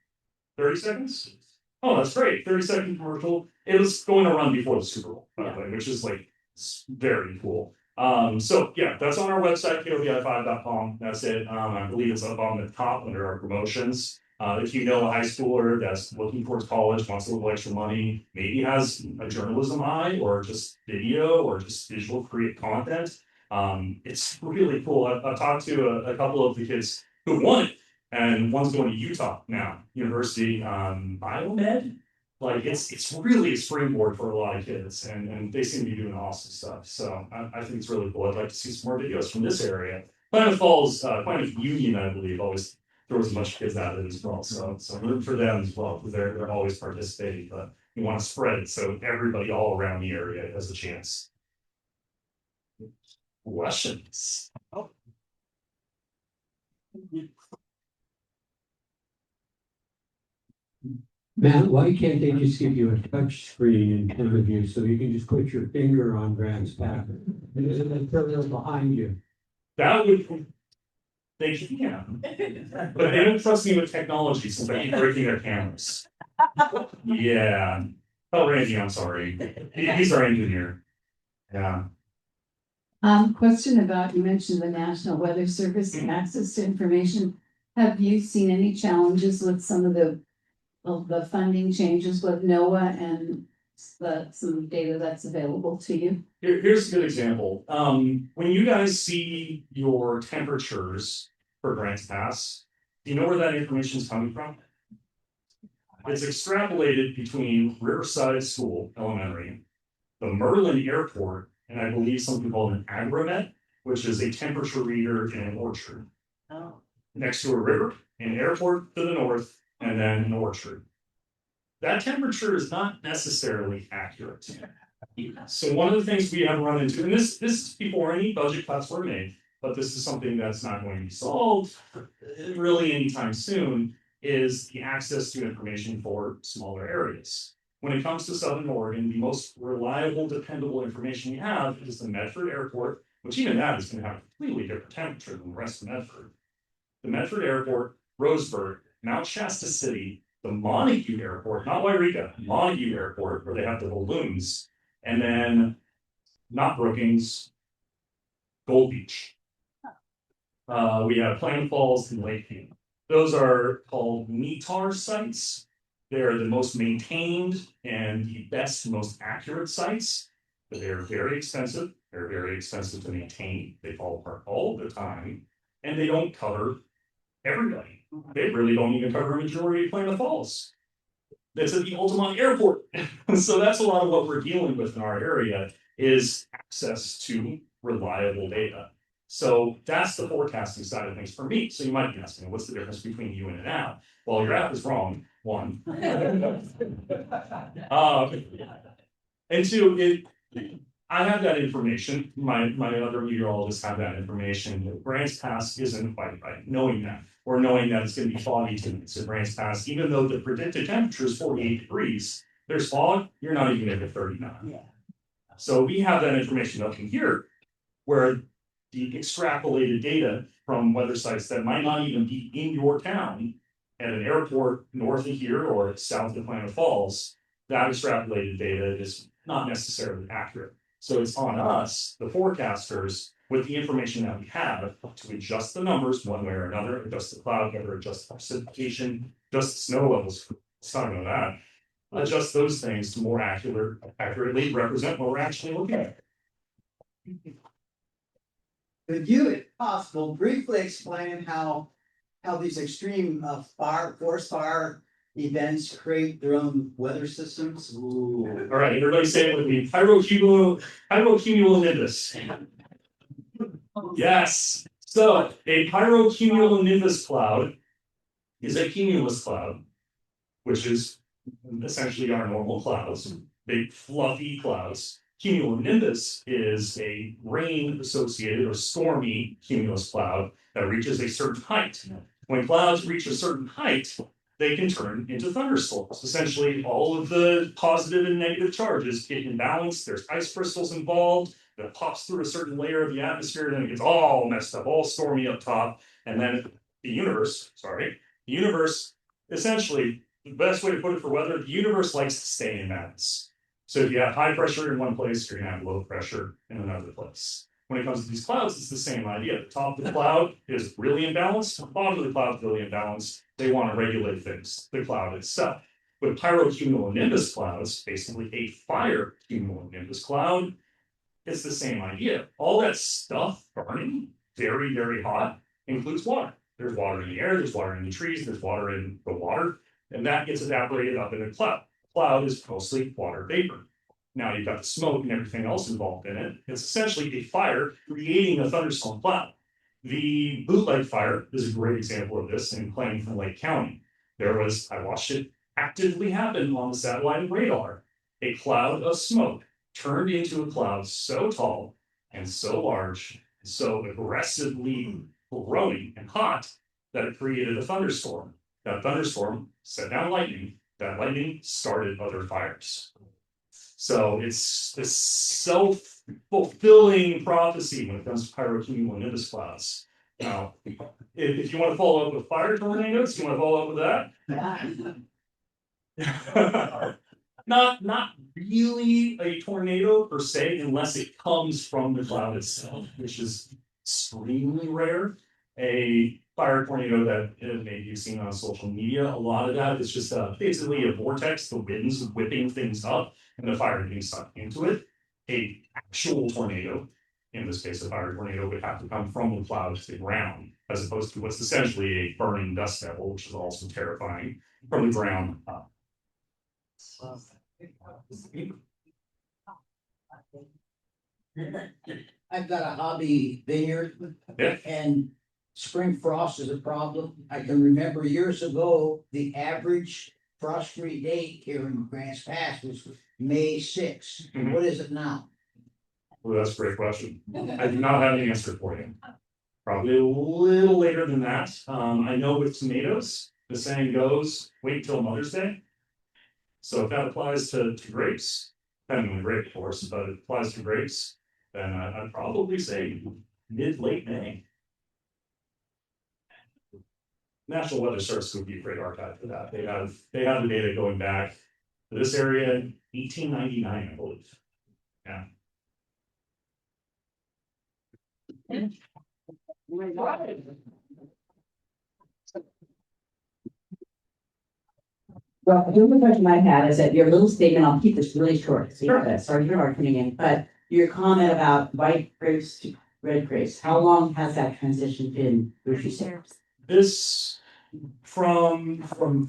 30 seconds. Oh, that's great. 30-second commercial. It was going to run before the Super Bowl, by the way, which is like very cool. So yeah, that's on our website, kovi5.com. That's it. I believe it's up on the top under our promotions. If you know a high schooler that's looking towards college, wants a little extra money, maybe has a journalism eye or just video or just visual create content, it's really cool. I've talked to a couple of the kids who won it, and one's going to Utah now, University Biomed. Like it's really a springboard for a lot of kids, and they seem to be doing awesome stuff. So I think it's really cool. I'd like to see some more videos from this area. Klamath Falls, Klamath Union, I believe, always throws a bunch of kids out of it as well. So root for them as well, because they're always participating. But you want to spread it so everybody all around the area has a chance. Questions? Oh. Matt, why can't they just give you a touch screen in front of you so you can just put your finger on Grant's path? And isn't it further behind you? That would, they can, but they don't trust me with technology, so they keep breaking their cameras. Yeah. Oh, Randy, I'm sorry. He's our engineer. Yeah. Question about, you mentioned the National Weather Service and access to information. Have you seen any challenges with some of the funding changes with NOAA and some data that's available to you? Here's a good example. When you guys see your temperatures for Grants Pass, do you know where that information is coming from? It's extrapolated between Riverside School Elementary, the Merlin Airport, and I believe something called an agromet, which is a temperature reader in an orchard. Oh. Next to a river, an airport to the north, and then an orchard. That temperature is not necessarily accurate. So one of the things we have run into, and this is before any budget cuts were made, but this is something that's not going to be solved really anytime soon, is the access to information for smaller areas. When it comes to Southern Oregon, the most reliable, dependable information we have is the Medford Airport, which even that is going to have a completely different temperature than the rest of Medford. The Medford Airport, Roseburg, Mount Shasta City, the Montague Airport, not Wairika, Montague Airport, where they have the balloons, and then not Brookings, Gold Beach. We have Klamath Falls and Lakeview. Those are called METAR sites. They're the most maintained and the best, most accurate sites, but they're very expensive. They're very expensive to maintain. They fall apart all the time, and they don't cover everybody. They really don't even cover a majority of Klamath Falls. That's at the Altamont Airport. So that's a lot of what we're dealing with in our area is access to reliable data. So that's the forecasting side of things for me. So you might be asking, what's the difference between you and an app? Well, your app is wrong, one. And two, I have that information. My other meteorologists have that information. Grants Pass isn't quite right, knowing that, or knowing that it's going to be foggy tonight. So Grants Pass, even though the predicted temperature is 48 degrees, there's fog, you're not even going to get 39. Yeah. So we have that information up in here, where the extrapolated data from weather sites that might not even be in your town at an airport north of here or south of Klamath Falls, that extrapolated data is not necessarily accurate. So it's on us, the forecasters, with the information that we have, to adjust the numbers one way or another, adjust the cloud cover, adjust the precipitation, adjust the snow levels. Let's talk about that. Adjust those things to more accurately represent what we're actually looking at. Could you, if possible, briefly explain how these extreme forest fire events create their own weather systems? All right, everybody say it with me. Pyrocumulonimbus. Yes. So a pyrocumulonimbus cloud is a cumulus cloud, which is essentially our normal clouds, big fluffy clouds. Cumulonimbus is a rain associated or stormy cumulus cloud that reaches a certain height. When clouds reach a certain height, they can turn into thunderstorms. Essentially, all of the positive and negative charges get imbalanced. There's ice crystals involved that pops through a certain layer of the atmosphere, then it gets all messed up, all stormy up top. And then the universe, essentially, the best way to put it for weather, the universe likes to stay in balance. So if you have high pressure in one place, you're going to have low pressure in another place. When it comes to these clouds, it's the same idea. The top of the cloud is really imbalanced, the bottom of the cloud is really imbalanced. They want to regulate things, the cloud itself. With pyrocumulonimbus clouds, basically a fire cumulonimbus cloud, it's the same idea. All that stuff burning, very, very hot, includes water. There's water in the air, there's water in the trees, there's water in the water, and that gets evaporated up in a cloud. Cloud is mostly water vapor. Now you've got the smoke and everything else involved in it. It's essentially a fire creating a thunderstorm cloud. The bootleg fire is a great example of this in Pennington Lake County. I watched it actively happen on the satellite and radar. A cloud of smoke turned into a cloud so tall and so large, and so aggressively growing and hot that it created a thunderstorm. That thunderstorm set down lightning. That lightning started other fires. So it's this self-fulfilling prophecy when it comes to pyrocumulonimbus clouds. Now, if you want to follow up with fire tornadoes, you want to follow up with that? Not really a tornado per se, unless it comes from the cloud itself, which is extremely rare. A fire tornado that maybe you've seen on social media, a lot of that is just basically a vortex, the winds whipping things up, and the fire getting sucked into it. A actual tornado, in this case a fire tornado, would have to come from the cloud to the ground, as opposed to what's essentially a burning dust devil, which is also terrifying, from the ground up. I've got a hobby vineyard. Yeah. And spring frost is a problem. I can remember years ago, the average frost-free date here in Grants Pass was May 6th. Mhm. What is it now? Well, that's a great question. I do not have an answer for you. Probably a little later than that. I know with tomatoes, the saying goes, wait till Mother's Day. So if that applies to grapes, depending on the grape, of course, but it applies to grapes, then I'd probably say mid-late May. National Weather Service would be a great archive for that. They have the data going back to this area in 1899, I believe. Yeah. Well, the only question I had is that your little statement, I'll keep this really short, so Sure. sorry for coming in, but your comment about white grapes to red grapes, how long has that transition been, would you say? This from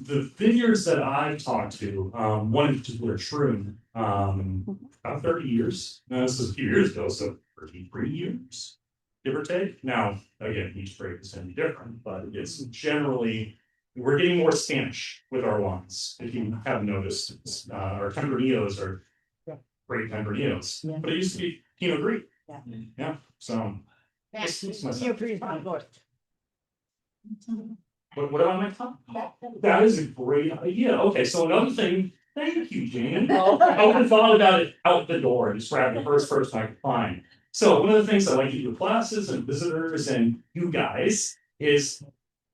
the vineyards that I've talked to, one in particular, Troon, about 30 years. Now, this is a few years ago, so 33 years, give or take. Now, again, each grape is going to be different, but it's generally, we're getting more Spanish with our wines. If you haven't noticed, our Tempranillos are great Tempranillos, but it used to be Pinot Gris. Yeah, so. What am I talking about? That is a great idea. Okay, so another thing, thank you, Jane. I would have thought about it out the door and just grabbed the first person I could find. So one of the things I like to do with classes and visitors and you guys is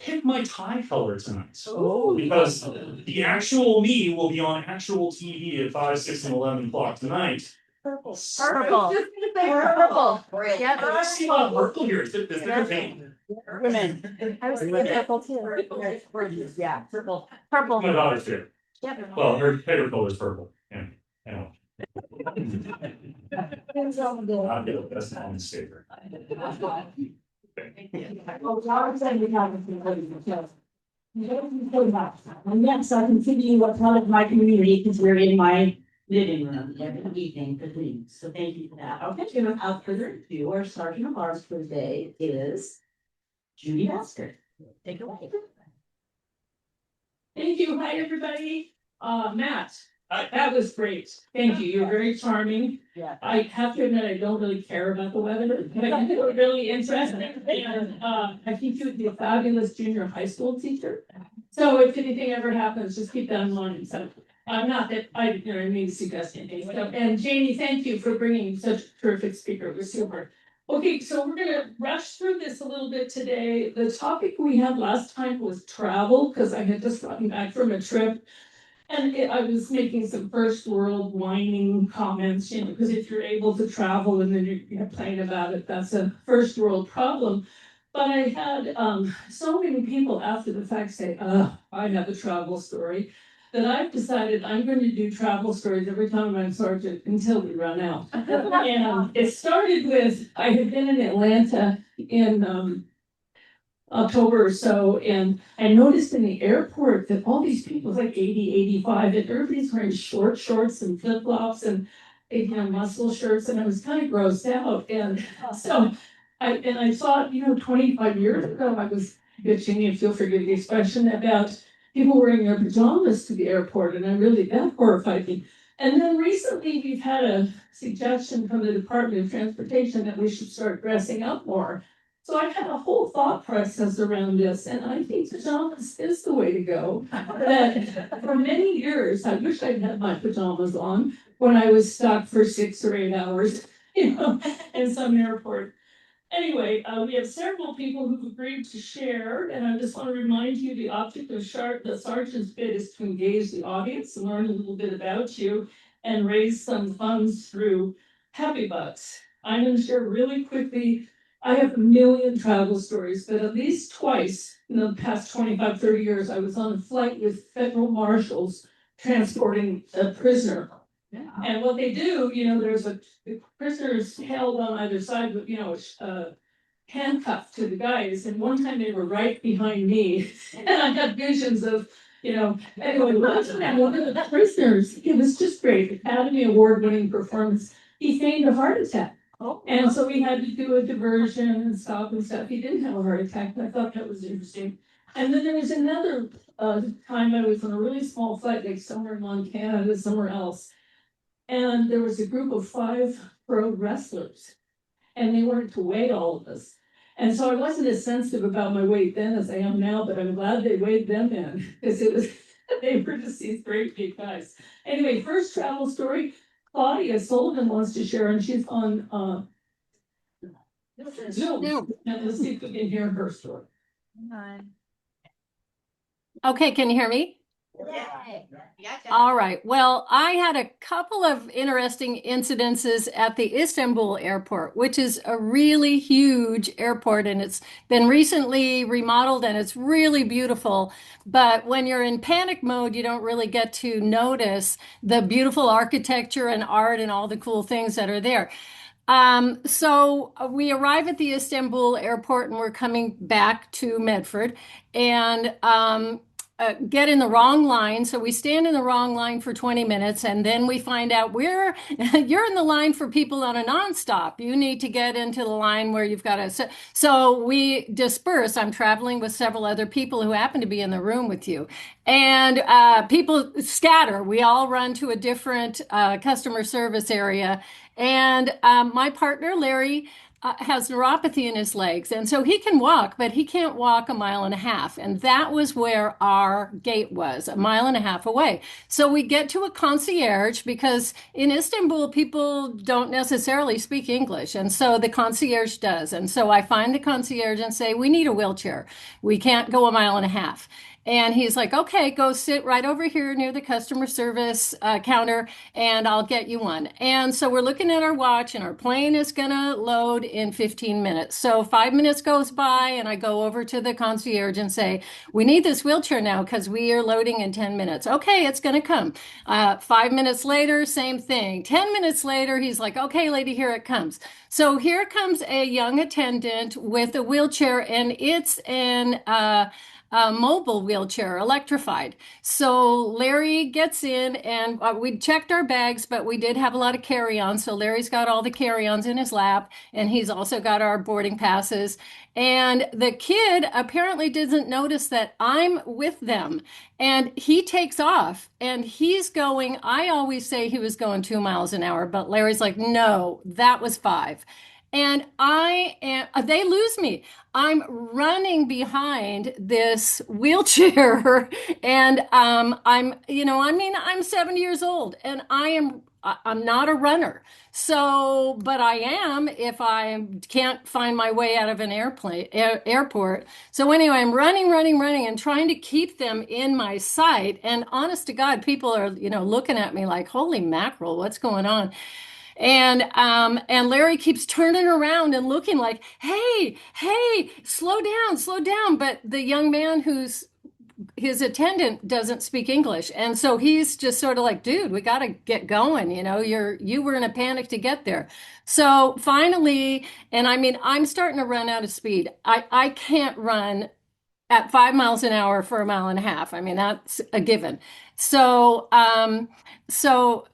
pick my tie color tonight. Because the actual me will be on actual TV at 5, 6, and 11 o'clock tonight. Purple. Purple. Purple. Yep. I see a lot of purple here. Is it a pain? Women. I was thinking purple too. Yeah, purple. Purple. My daughter's favorite. Yep. Well, her favorite color is purple. Yeah. Yeah. That's not a mistake. And yes, I can see what part of my community because we're in my living room every evening for things. So thank you for that. Okay, and without further ado, our sergeant of arms for the day is Judy Basker. Take it away. Thank you. Hi, everybody. Matt, that was great. Thank you. You're very charming. Yeah. I have to admit, I don't really care about the weather, but I think it was really interesting. And I think you would be a fabulous junior high school teacher. So if anything ever happens, just keep that in mind. So not that I mean to suggest anything. And Janie, thank you for bringing such a terrific speaker. It was super. Okay, so we're gonna rush through this a little bit today. The topic we had last time was travel, because I had just gotten back from a trip. And I was making some first world whining comments, because if you're able to travel and then you're complaining about it, that's a first world problem. But I had so many people after the fact say, I have a travel story, that I've decided I'm going to do travel stories every time I'm sergeant until we run out. And it started with, I had been in Atlanta in October or so, and I noticed in the airport that all these people, like 80, 85, and everybody's wearing short shorts and flip-flops and muscle shirts, and I was kind of grossed out. And so I saw, 25 years ago, I was bitching, if you'll forgive the expression, about people wearing their pajamas to the airport, and that horrified me. And then recently we've had a suggestion from the Department of Transportation that we should start dressing up more. So I had a whole thought process around this, and I think pajamas is the way to go. That for many years, I wish I'd had my pajamas on when I was stuck for 6 or 8 hours, in some airport. Anyway, we have several people who've agreed to share, and I just want to remind you the object of the sergeant's bid is to engage the audience and learn a little bit about you and raise some funds through Happy Bucks. I'm going to share really quickly. I have a million travel stories, but at least twice in the past 25, 30 years, I was on a flight with federal marshals transporting a prisoner. Yeah. And what they do, there's the prisoners held on either side with, handcuffed to the guys. And one time they were right behind me, and I had visions of, anyway, one of the prisoners, it was just great, Academy Award-winning performance. He feigned a heart attack. And so we had to do a diversion and stop and stuff. He didn't have a heart attack, but I thought that was interesting. And then there was another time I was on a really small flight, like somewhere in Montana, somewhere else. And there was a group of 5 pro wrestlers, and they wanted to weigh all of us. And so I wasn't as sensitive about my weight then as I am now, but I'm glad they weighed them in, because they were just these great big guys. Anyway, first travel story. Claudia Sullivan wants to share, and she's on Zoom. And let's see if we can hear her story. Okay, can you hear me? All right. Well, I had a couple of interesting incidences at the Istanbul airport, which is a really huge airport, and it's been recently remodeled and it's really beautiful. But when you're in panic mode, you don't really get to notice the beautiful architecture and art and all the cool things that are there. So we arrive at the Istanbul airport and we're coming back to Medford, and get in the wrong line. So we stand in the wrong line for 20 minutes, and then we find out you're in the line for people on a nonstop. You need to get into the line where you've got to. So we disperse. I'm traveling with several other people who happen to be in the room with you, and people scatter. We all run to a different customer service area, and my partner Larry has neuropathy in his legs. And so he can walk, but he can't walk a mile and a half. And that was where our gate was, a mile and a half away. So we get to a concierge, because in Istanbul, people don't necessarily speak English. And so the concierge does. And so I find the concierge and say, we need a wheelchair. We can't go a mile and a half. And he's like, okay, go sit right over here near the customer service counter and I'll get you one. And so we're looking at our watch and our plane is going to load in 15 minutes. So 5 minutes goes by and I go over to the concierge and say, we need this wheelchair now because we are loading in 10 minutes. Okay, it's going to come. 5 minutes later, same thing. 10 minutes later, he's like, okay, lady, here it comes. So here comes a young attendant with a wheelchair and it's an mobile wheelchair, electrified. So Larry gets in and we checked our bags, but we did have a lot of carry-ons. So Larry's got all the carry-ons in his lap and he's also got our boarding passes. And the kid apparently doesn't notice that I'm with them. And he takes off and he's going, I always say he was going 2 miles an hour, but Larry's like, no, that was 5. And they lose me. I'm running behind this wheelchair and I'm 70 years old and I'm not a runner. So, but I am if I can't find my way out of an airport. So anyway, I'm running and trying to keep them in my sight. And honest to God, people are, looking at me like, holy mackerel, what's going on? And Larry keeps turning around and looking like, hey, slow down. But the young man who's his attendant doesn't speak English. And so he's just sort of like, dude, we got to get going. You were in a panic to get there. So finally, and I mean, I'm starting to run out of speed. I can't run at 5 miles an hour for 1.5 miles. I mean, that's a given. So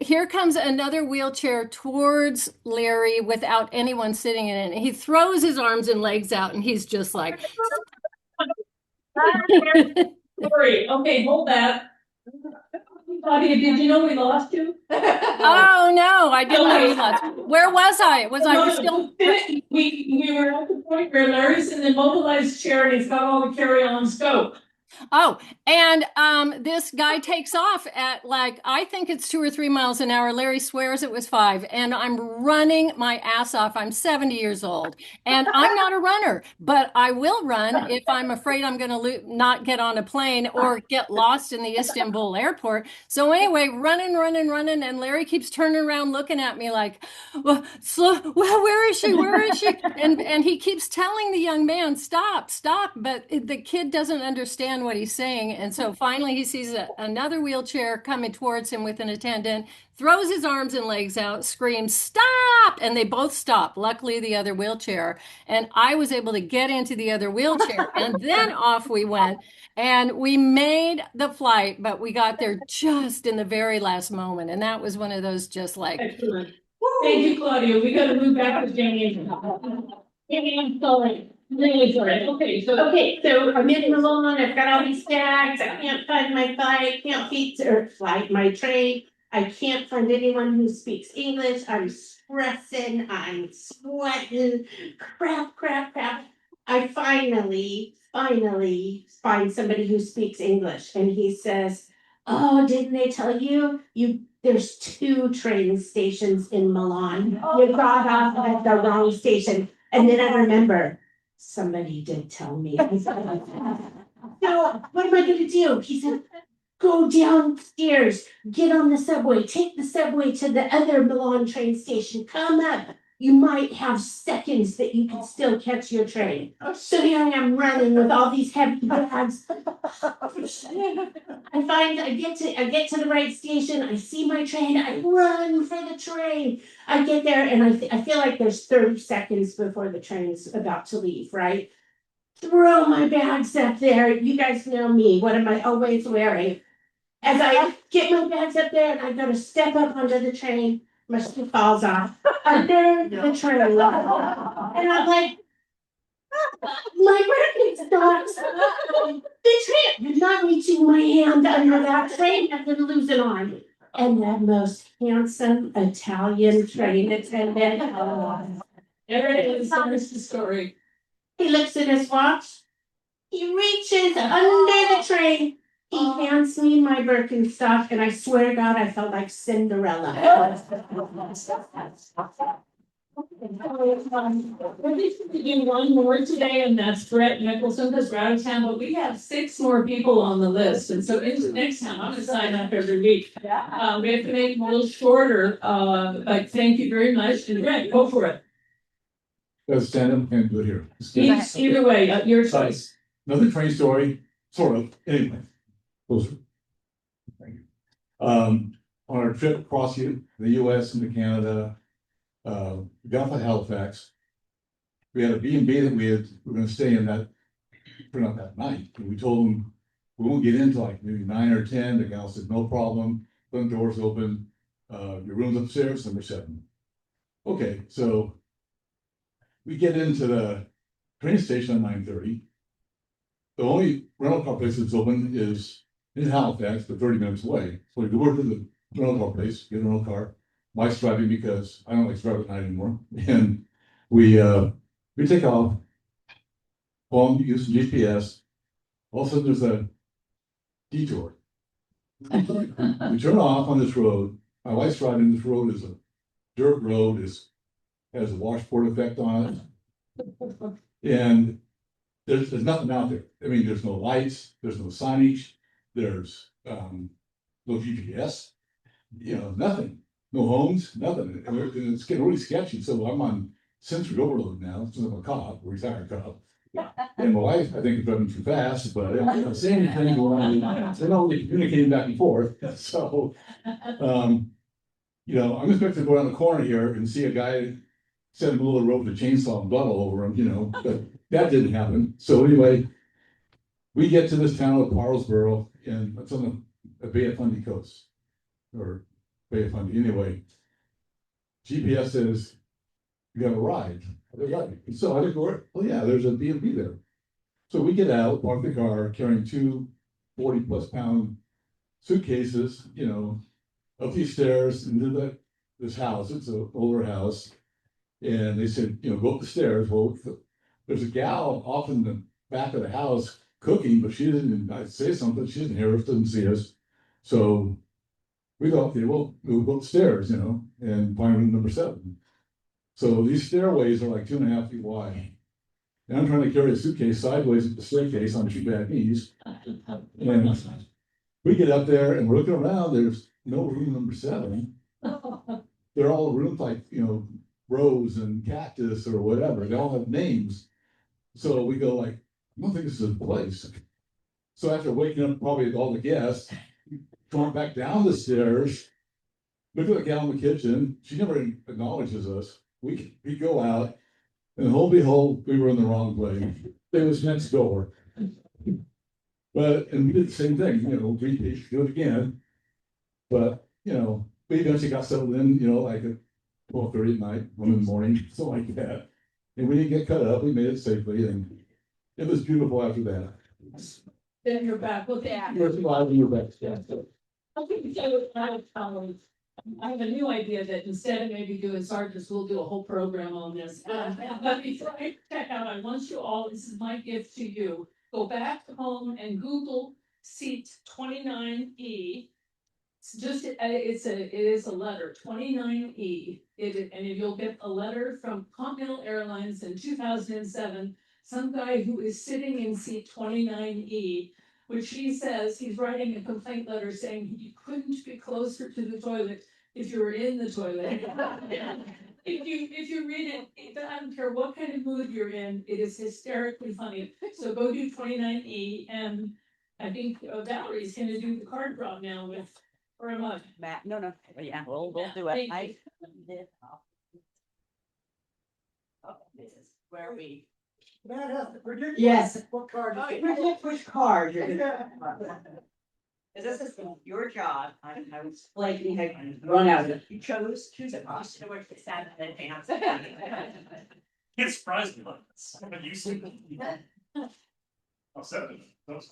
here comes another wheelchair towards Larry without anyone sitting in it. And he throws his arms and legs out and he's just like, Sorry, okay, hold that. Claudia, did you know we lost you? oh no, I didn't know you lost. Where was I? Was I still? We were at the point where Larry's in the mobilized chair and he's got all the carry-ons go. Oh, and this guy takes off at I think it's 2 or 3 miles an hour. Larry swears it was 5, and I'm running my ass off. I'm 70 years old, and I'm not a runner, but I will run if I'm afraid I'm going to not get on a plane or get lost in the Istanbul airport. So anyway, running, and Larry keeps turning around looking at me like, well, where is she? Where is she? And he keeps telling the young man, stop, but the kid doesn't understand what he's saying. And so finally he sees another wheelchair coming towards him with an attendant, throws his arms and legs out, screams, stop! And they both stop. Luckily, the other wheelchair. And I was able to get into the other wheelchair. And then off we went. And we made the flight, but we got there just in the very last moment. And that was one of those just like. Excellent. Thank you, Claudia. We got to move back to Jamie. Jamie, I'm sorry. Really sorry. Okay, so I'm in Milan. I've got all these bags. I can't find my my train. I can't find anyone who speaks English. I'm stressing. I'm sweating. Crap. I finally find somebody who speaks English, and he says, "Oh, didn't they tell you? There's 2 train stations in Milan. You got off at the wrong station." And then I remember, somebody did tell me. So what am I going to do? He said, go downstairs, get on the subway, take the subway to the other Milan train station, come up. You might have seconds that you can still catch your train. So here I am running with all these heavy bags. I get to the right station. I see my train. I run for the train. I get there and I feel like there's 30 seconds before the train's about to leave, right? Throw my bags up there. You guys know me. What am I always wearing? As I get my bags up there and I go to step up onto the train, my shoe falls off under the train. And I'm like, my Birkenstocks stops. The train, I'm not reaching my hand under that train. I'm going to lose an arm. And that most handsome Italian train attendant. There it is. There's the story. He looks at his watch. He reaches under the train. He hands me my Birkenstock, and I swear to God, I felt like Cinderella. We're just to do one more today, and that's Brett Nicholson, because we're out of town, but we have 6 more people on the list, and so into next time, I'm gonna sign up every week. We have to make them a little shorter, but thank you very much, and Brett, go for it. Let's stand up and do it here. Either way, your choice. Another train story, sort of, anyway. Closer. Thank you. On our trip across the US into Canada, we got to Halifax. We had a B&B that we were gonna stay in that, for not that night, and we told them, we won't get into like maybe 9 or 10, the gal said, no problem, front doors open, your room's upstairs, number 7. Okay, so we get into the train station at 9:30. The only rental car place that's open is in Halifax, but 30 minutes away. So we go over to the rental car place, get a rental car. Mike's driving because I don't like to drive at night anymore. And we take off, phone, use some GPS. All of a sudden there's a detour. We turn off on this road. My wife's driving. This road is a dirt road, has a washboard effect on it. And there's nothing out there. I mean, there's no lights, there's no signage, there's no GPS, nothing, no homes, nothing. And it's getting really sketchy. So I'm on sensory overload now, since I'm a cop, a retired cop. And my wife, I think, is driving too fast, but I'm not saying anything. They're only communicating back and forth. So, I'm expecting to go around the corner here and see a guy set in the middle of the road with a chainsaw and blood all over him, but that didn't happen. So anyway, we get to this town of Parlsboro, and it's on the Bay of Fundy coast, or Bay of Fundy. Anyway, GPS says, you got a ride. So I go, oh yeah, there's a B&B there. So we get out, park the car, carrying 2 40+ pound suitcases, up these stairs into this house. It's an older house. And they said, go up the stairs. Well, there's a gal off in the back of the house cooking, but she didn't, I'd say something, she didn't hear us, didn't see us. So we go, okay, we'll go upstairs, and find room number 7. So these stairways are like 2.5 feet wide. And I'm trying to carry a suitcase sideways at the staircase on 2 bad knees. And we get up there and we're looking around, there's no room number 7. They're all rooms like, rose and cactus or whatever. They all have names. So we go like, I don't think this is a place. So after waking up probably all the guests, going back down the stairs, look at the gal in the kitchen. She never acknowledges us. We go out, and lo and behold, we were in the wrong place. It was next door. And we did the same thing, we do it again. But, we eventually got settled in, like at 12:30 at night, 1 in the morning, something like that. And we didn't get cut up, we made it safely, and it was beautiful after that. Then you're back with that. You're back, yeah. Okay, so I have a new idea that instead of maybe doing sergeants, we'll do a whole program on this. But before I check out, I want you all, this is my gift to you. Go back home and Google seat 29E. It is a letter, 29E. And you'll get a letter from Continental Airlines in 2007. Some guy who is sitting in seat 29E, which he says he's writing a complaint letter saying you couldn't be closer to the toilet if you were in the toilet. If you read it, I don't care what kind of mood you're in, it is hysterically funny. So go do 29E, and I think Valerie's gonna do the card draw now with, or am I? Matt, no, yeah, we'll do it. Thank This is where we. Matt has to predict. Yes. What card? Predict which card you're gonna. This is your job. I was Like, run out of it. You choose a cost. To work this out in advance. It's surprising, but I'm used to it. Oh, 7. Those-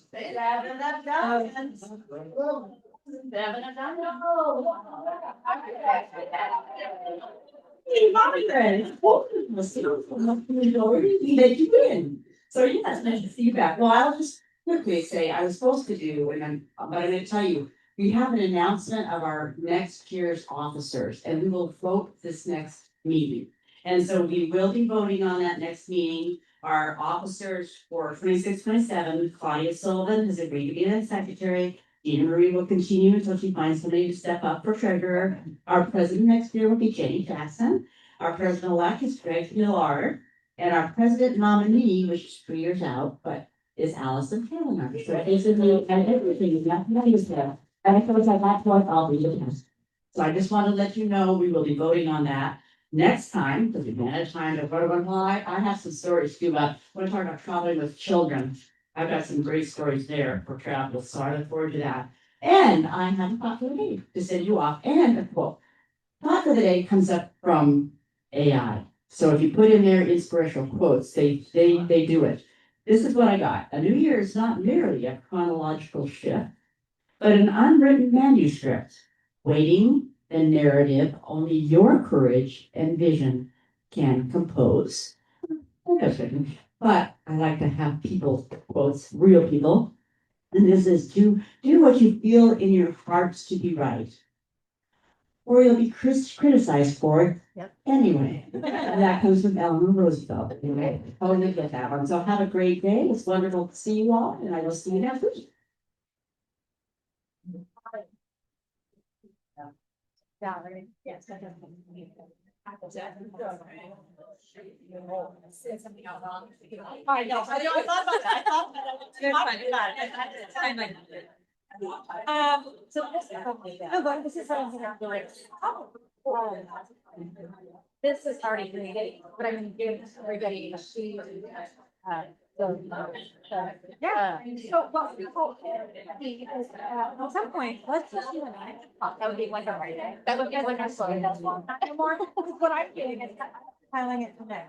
So yes, nice to see you back. Well, I'll just quickly say, I was supposed to do, but I'm gonna tell you, we have an announcement of our next year's officers, and we will vote this next meeting. And so we will be voting on that next meeting. Our officers for 26, 27, Claudia Sullivan has agreed to be the secretary. Dina Marie will continue until she finds somebody to step up for treasurer. Our president next year will be Jenny Jackson. Our president-elect is Greg Millard. And our president nominee, which is 3 years out, but is Allison Taylor. So basically, and everything is not nice there. And I feel like that's what I'll be the best. So I just want to let you know, we will be voting on that next time, because we've had a time to vote on why. I have some stories too about, when I talk about traveling with children. I've got some great stories there for travel, so I look forward to that. And I have a thought for the day to send you off, and a quote. Thought for the day comes up from AI. So if you put in their inspirational quotes, they do it. This is what I got. A new year is not merely a chronological shift, but an unwritten manuscript, waiting the narrative only your courage and vision can compose. But I like to have people quotes, real people. And this is to do what you feel in your hearts to be right. Or you'll be criticized for it anyway. And that comes from Eleanor Roosevelt. Anyway, totally get that one. So have a great day. It's wonderful to see you all, and I will see you next week. Yes. Said something out wrong. I know, I thought about that. I thought about it. So this is something I'm doing. This is already created, but I'm gonna give everybody a sheet. Yeah, so what people, at some point, let's just you and I talk. That would be wonderful. That would be wonderful. That's one. More, what I'm doing is filing it today.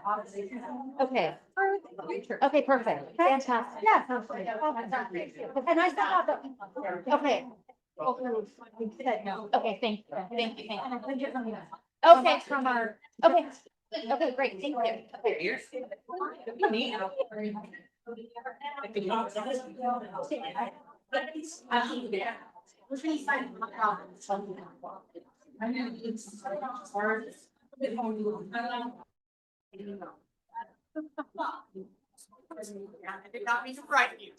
Okay. Okay, perfect. Fantastic. Yeah. And I thought that. Okay. Okay, thank you. Thank you. Thank you. Okay, from our, okay. Okay, great. Thank you. Okay. I did not mean to frighten you.